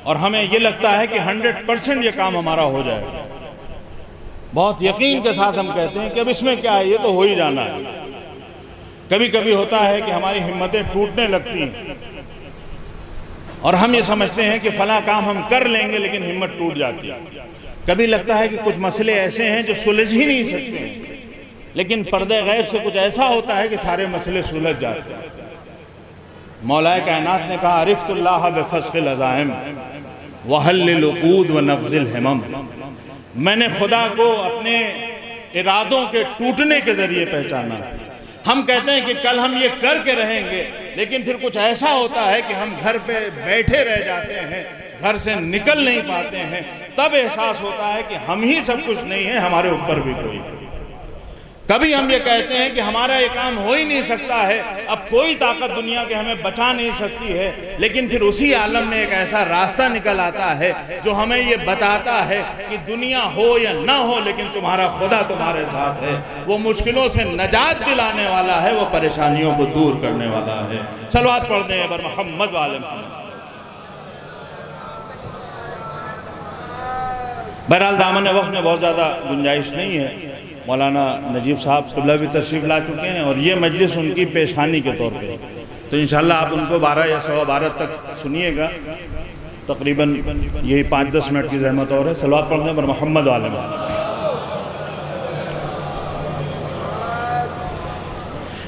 Speaker 1: اور ہمیں یہ لگتا ہے کہ 100% یہ کام ہمارا ہو جائے گا۔ بہت یقین کے ساتھ ہم کہتے ہیں کہ اب اس میں کیا ہے، یہ تو ہو ہی جانا ہے۔ کبھی کبھی ہوتا ہے کہ ہماری ہمتیں ٹوٹنے لگتی ہیں اور ہم یہ سمجھتے ہیں کہ فلاں کام ہم کر لیں گے، لیکن ہمت ٹوٹ جاتی ہے۔ کبھی لگتا ہے کہ کچھ مسئلے ایسے ہیں جو سلجھ ہی نہیں سکتے ہیں، لیکن پردہ غیب سے کچھ ایسا ہوتا ہے کہ سارے مسئلے سلجھ جاتے ہیں۔ مولا کائنات نے کہا عرفت اللہ بفسخ العزائم وحل العقود ونقض الہمم۔ میں نے خدا کو اپنے ارادوں کے ٹوٹنے کے ذریعے پہچانا۔ ہم کہتے ہیں کہ کل ہم یہ کر کے رہیں گے، لیکن پھر کچھ ایسا ہوتا ہے کہ ہم گھر پہ بیٹھے رہ جاتے ہیں، گھر سے نکل نہیں پاتے ہیں۔ تب احساس ہوتا ہے کہ ہم ہی سب کچھ نہیں ہیں، ہمارے اوپر بھی کوئی۔ کبھی ہم یہ کہتے ہیں کہ ہمارا یہ کام ہو ہی نہیں سکتا ہے، اب کوئی طاقت دنیا کے ہمیں بچا نہیں سکتی ہے، لیکن پھر اسی عالم میں ایک ایسا راستہ نکل آتا ہے جو ہمیں یہ بتاتا ہے کہ دنیا ہو یا نہ ہو، لیکن تمہارا خدا تمہارے ساتھ ہے۔ وہ مشکلوں سے نجات دلانے والا ہے، وہ پریشانیوں کو دور کرنے والا ہے۔ صلوات پڑھ دیں بر محمد والے محمد۔ بہرحال دامن وقت میں بہت زیادہ گنجائش نہیں ہے۔ مولانا نجیب صاحب قبلہ بھی تشریف لا چکے ہیں، اور یہ مجلس ان کی پیشانی کے طور پہ، تو انشاءاللہ آپ ان کو 12 یا 12:15 تک سنیے گا۔ تقریباً یہی 5-10 منٹ کی زحمت اور ہے۔ صلوات پڑھنے پر محمد والے محمد۔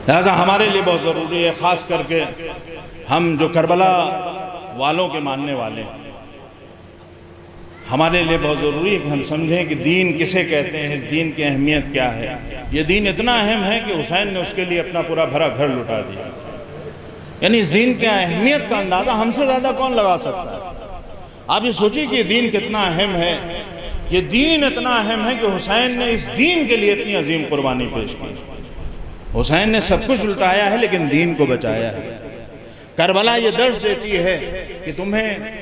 Speaker 1: لہذا ہمارے لیے بہت ضروری ہے، خاص کر کے ہم جو کربلا والوں کے ماننے والے ہیں، ہمارے لیے بہت ضروری ہے کہ ہم سمجھیں کہ دین کسے کہتے ہیں، اس دین کی اہمیت کیا ہے۔ یہ دین اتنا اہم ہے کہ حسین نے اس کے لیے اپنا پورا بھرا گھر لٹا دیا۔ یعنی اس دین کی اہمیت کا اندازہ ہم سے زیادہ کون لگا سکتا ہے؟ آپ یہ سوچیں کہ یہ دین کتنا اہم ہے۔ یہ دین اتنا اہم ہے کہ حسین نے اس دین کے لیے اتنی عظیم قربانی پیش کی۔ حسین نے سب کچھ لٹایا ہے لیکن دین کو بچایا ہے۔ کربلا یہ درس دیتی ہے کہ تمہیں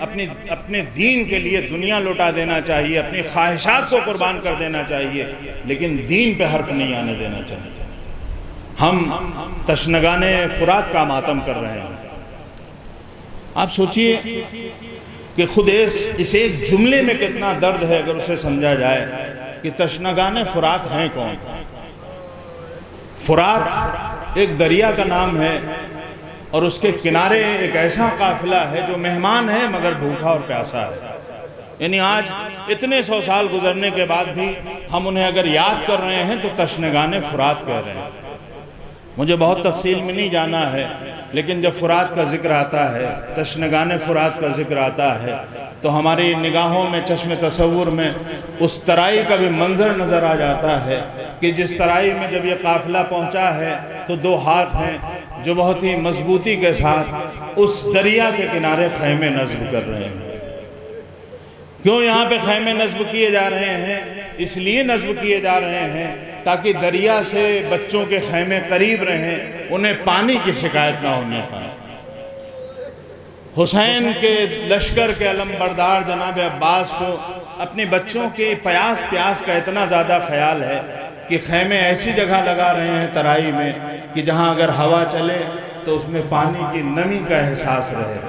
Speaker 1: اپنے دین کے لیے دنیا لوٹا دینا چاہیے، اپنی خواہشات کو قربان کر دینا چاہیے، لیکن دین پہ حرف نہیں آنے دینا چاہیے۔ ہم تشنگان فرات کا ماتم کر رہے ہیں۔ آپ سوچئے کہ خود اس ایک جملے میں کتنا درد ہے اگر اسے سمجھا جائے کہ تشنگان فرات ہیں کون؟ فرات ایک دریا کا نام ہے اور اس کے کنارے ایک ایسا قافلہ ہے جو مہمان ہے مگر بھوکا اور پیاسا ہے. یعنی آج اتنے 100 سال گزرنے کے بعد بھی ہم انہیں اگر یاد کر رہے ہیں تو تشنگان فرات کہہ رہے ہیں. مجھے بہت تفصیل میں نہیں جانا ہے لیکن جب فرات کا ذکر آتا ہے، تشنگان فرات کا ذکر آتا ہے تو ہماری نگاہوں میں، چشم تصور میں اس ترائی کا بھی منظر نظر آ جاتا ہے کہ جس ترائی میں جب یہ قافلہ پہنچا ہے تو 2 ہاتھ ہیں جو بہت ہی مضبوطی کے ساتھ اس دریا کے کنارے خیمے نصب کر رہے ہیں. کیوں یہاں پہ خیمے نصب کیے جا رہے ہیں؟ اس لیے نصب کیے جا رہے ہیں تاکہ دریا سے بچوں کے خیمے قریب رہیں، انہیں پانی کی شکایت نہ ہونے پائے. حسین کے لشکر کے علم بردار جناب عباس کو اپنے بچوں کے پیاس کا اتنا زیادہ خیال ہے کہ خیمے ایسی جگہ لگا رہے ہیں ترائی میں کہ جہاں اگر ہوا چلے تو اس میں پانی کی نمی کا احساس رہے.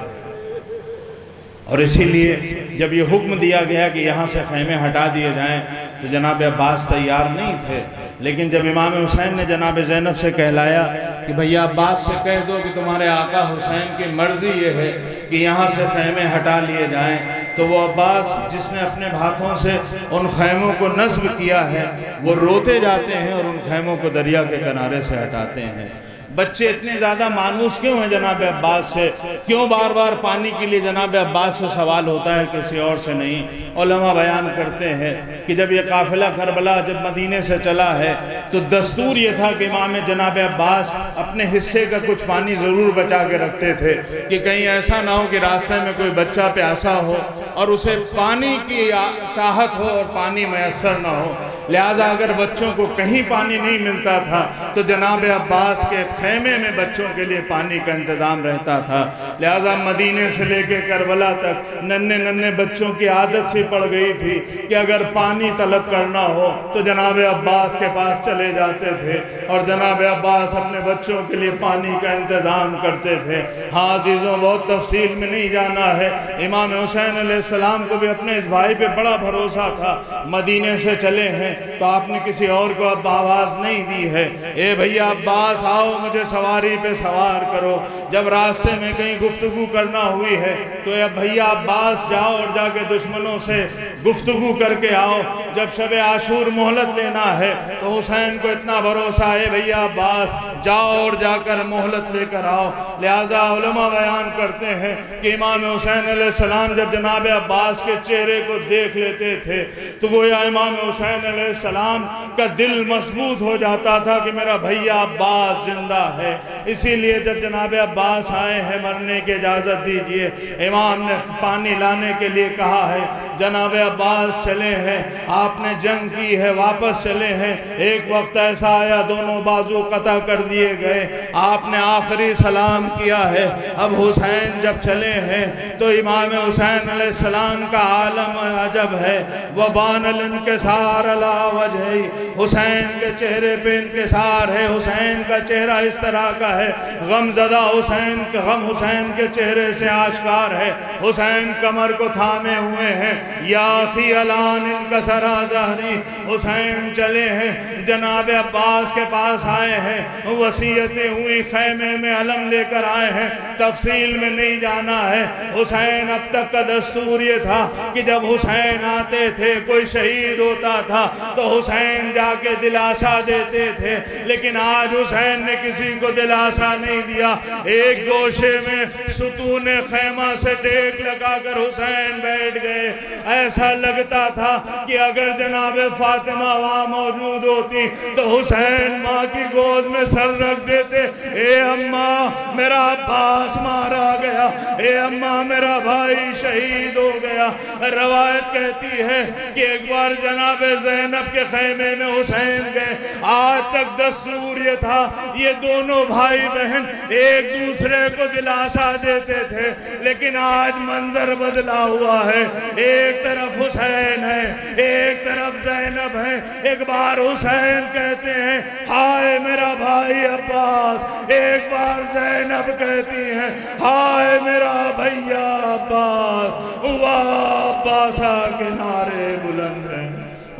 Speaker 1: اور اسی لیے جب یہ حکم دیا گیا کہ یہاں سے خیمے ہٹا دیے جائیں تو جناب عباس تیار نہیں تھے. لیکن جب امام حسین نے جناب زینب سے کہلایا کہ بھیا عباس سے کہہ دو کہ تمہارے آقا حسین کی مرضی یہ ہے کہ یہاں سے خیمے ہٹا لیے جائیں، تو وہ عباس جس نے اپنے ہاتھوں سے ان خیموں کو نصب کیا ہے وہ روتے جاتے ہیں اور ان خیموں کو دریا کے کنارے سے ہٹاتے ہیں. بچے اتنے زیادہ مانوس کیوں ہیں جناب عباس سے؟ کیوں بار بار پانی کے لیے جناب عباس سے سوال ہوتا ہے کسی اور سے نہیں؟ علماء بیان کرتے ہیں کہ جب یہ قافلہ کربلا جب مدینے سے چلا ہے تو دستور یہ تھا کہ امام جناب عباس اپنے حصے کا کچھ پانی ضرور بچا کے رکھتے تھے کہ کہیں ایسا نہ ہو کہ راستے میں کوئی بچہ پیاسا ہو اور اسے پانی کی چاہت ہو اور پانی میسر نہ ہو. لہٰذا اگر بچوں کو کہیں پانی نہیں ملتا تھا تو جناب عباس کے خیمے میں بچوں کے لیے پانی کا انتظام رہتا تھا. لہٰذا مدینے سے لے کے کربلا تک ننھے بچوں کی عادت سی پڑ گئی تھی کہ اگر پانی طلب کرنا ہو تو جناب عباس کے پاس چلے جاتے تھے اور جناب عباس اپنے بچوں کے لیے پانی کا انتظام کرتے تھے. ہاں عزیزوں، بہت تفصیل میں نہیں جانا ہے. امام حسین علیہ السلام کو بھی اپنے اس بھائی پہ بڑا بھروسہ تھا. مدینے سے چلے ہیں تو آپ نے کسی اور کو اب آواز نہیں دی ہے اے بھیا عباس آؤ مجھے سواری پہ سوار کرو. جب راستے میں کہیں گفتگو کرنا ہوئی ہے تو اے بھیا عباس جاؤ اور جا کے دشمنوں سے گفتگو کر کے آؤ. جب شب عاشور مہلت لینا ہے تو حسین کو اتنا بھروسہ ہے بھیا عباس جاؤ اور جا کر مہلت لے کر آؤ. لہٰذا علماء بیان کرتے ہیں کہ امام حسین علیہ السلام جب جناب عباس کے چہرے کو دیکھ لیتے تھے تو گویا امام حسین علیہ السلام کا دل مضبوط ہو جاتا تھا کہ میرا بھیا عباس زندہ ہے. اسی لیے جب جناب عباس آئے ہیں مرنے کی اجازت دیجئے. امام نے پانی لانے کے لیے کہا ہے. جناب عباس چلے ہیں، آپ نے جنگ کی ہے، واپس چلے ہیں. ایک وقت ایسا آیا دونوں بازو قطع کر دیے گئے. آپ نے آخری سلام کیا ہے. اب حسین جب چلے ہیں تو امام حسین علیہ السلام کا عالم عجب ہے. وبان الانکسار علی وجہی، حسین کے چہرے پہ انکسار ہے. حسین کا چہرہ اس طرح کا ہے، غم زدہ حسین کا غم حسین کے چہرے سے آشکار ہے. حسین کمر کو تھامے ہوئے ہیں. یا اخی الان انکسر ظہری. حسین چلے ہیں، جناب عباس کے پاس آئے ہیں، وصیتیں ہوئی، خیمے میں علم لے کر آئے ہیں. تفصیل میں نہیں جانا ہے. حسین اب تک کا دستور یہ تھا کہ جب حسین آتے تھے کوئی شہید ہوتا تھا تو حسین جا کے دلاسا دیتے تھے. لیکن آج حسین نے کسی کو دلاسا نہیں دیا. ایک گوشے میں ستون خیمہ سے ڈیک لگا کر حسین بیٹھ گئے. ایسا لگتا تھا کہ اگر جناب فاطمہ وہاں موجود ہوتی تو حسین ماں کی گود میں سر رکھ دیتے. اے اماں میرا عباس مارا گیا، اے اماں میرا بھائی شہید ہو گیا. روایت کہتی ہے کہ ایک بار جناب زینب کے خیمے میں حسین گئے. آج تک دستور یہ تھا یہ دونوں بھائی بہن ایک دوسرے کو دلاسا دیتے تھے، لیکن آج منظر بدلا ہوا ہے. ایک طرف حسین ہے، ایک طرف زینب ہے. ایک بار حسین کہتے ہیں ہائے میرا بھائی عباس، ایک بار زینب زینب کہتی ہیں ہائے میرا بھیا عباس، واہ عباسہ کے نعرے بلند ہیں،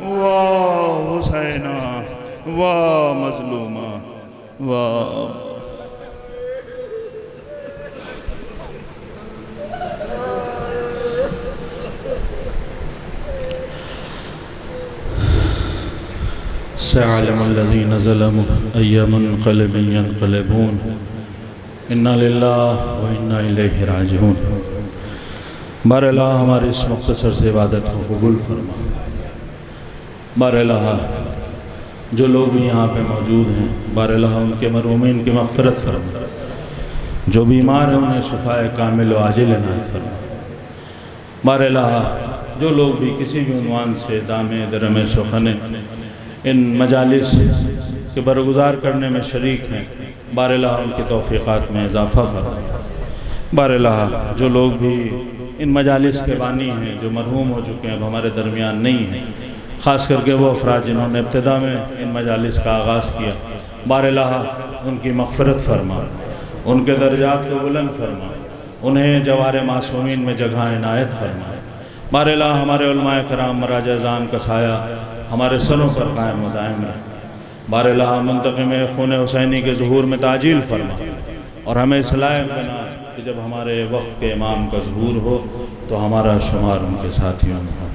Speaker 1: واہ حسینہ، واہ مظلومہ، واہ۔ سيعلم الذين ظلموا أي منقلب ينقلبون إنا لله وإنا إليه راجعون۔ بار الہ ہماری اس مختصر سے عبادت کو قبول فرما۔ بار الہ جو لوگ بھی یہاں پہ موجود ہیں، بار الہ ان کے مرحومین کی مغفرت فرما، جو بیمار ہیں انہیں شفاء کامل و عاجل عنایت فرما۔ بار الہ جو لوگ بھی کسی بھی عنوان سے دامے درمے سخنے ان مجالس کے برگزار کرنے میں شریک ہیں، بار الہ ان کی توفیقات میں اضافہ فرما۔ بار الہ جو لوگ بھی ان مجالس کے بانی ہیں، جو مرحوم ہو چکے ہیں، اب ہمارے درمیان نہیں ہیں، خاص کر کے وہ افراد جنہوں نے ابتدا میں ان مجالس کا آغاز کیا، بار الہ ان کی مغفرت فرما، ان کے درجات کو بلند فرما، انہیں جوار معصومین میں جگہ عنایت فرما۔ بار الہ ہمارے علماء کرام مراجع اعظام کا سایہ ہمارے سروں پر قائم و دائم رہے۔ بار الہ منتقم خون حسینی کے ظہور میں تعجیل فرما، اور ہمیں اس لائق بنا کہ جب ہمارے وقت کے امام کا ظہور ہو تو ہمارا شمار ان کے ساتھیوں میں ہو۔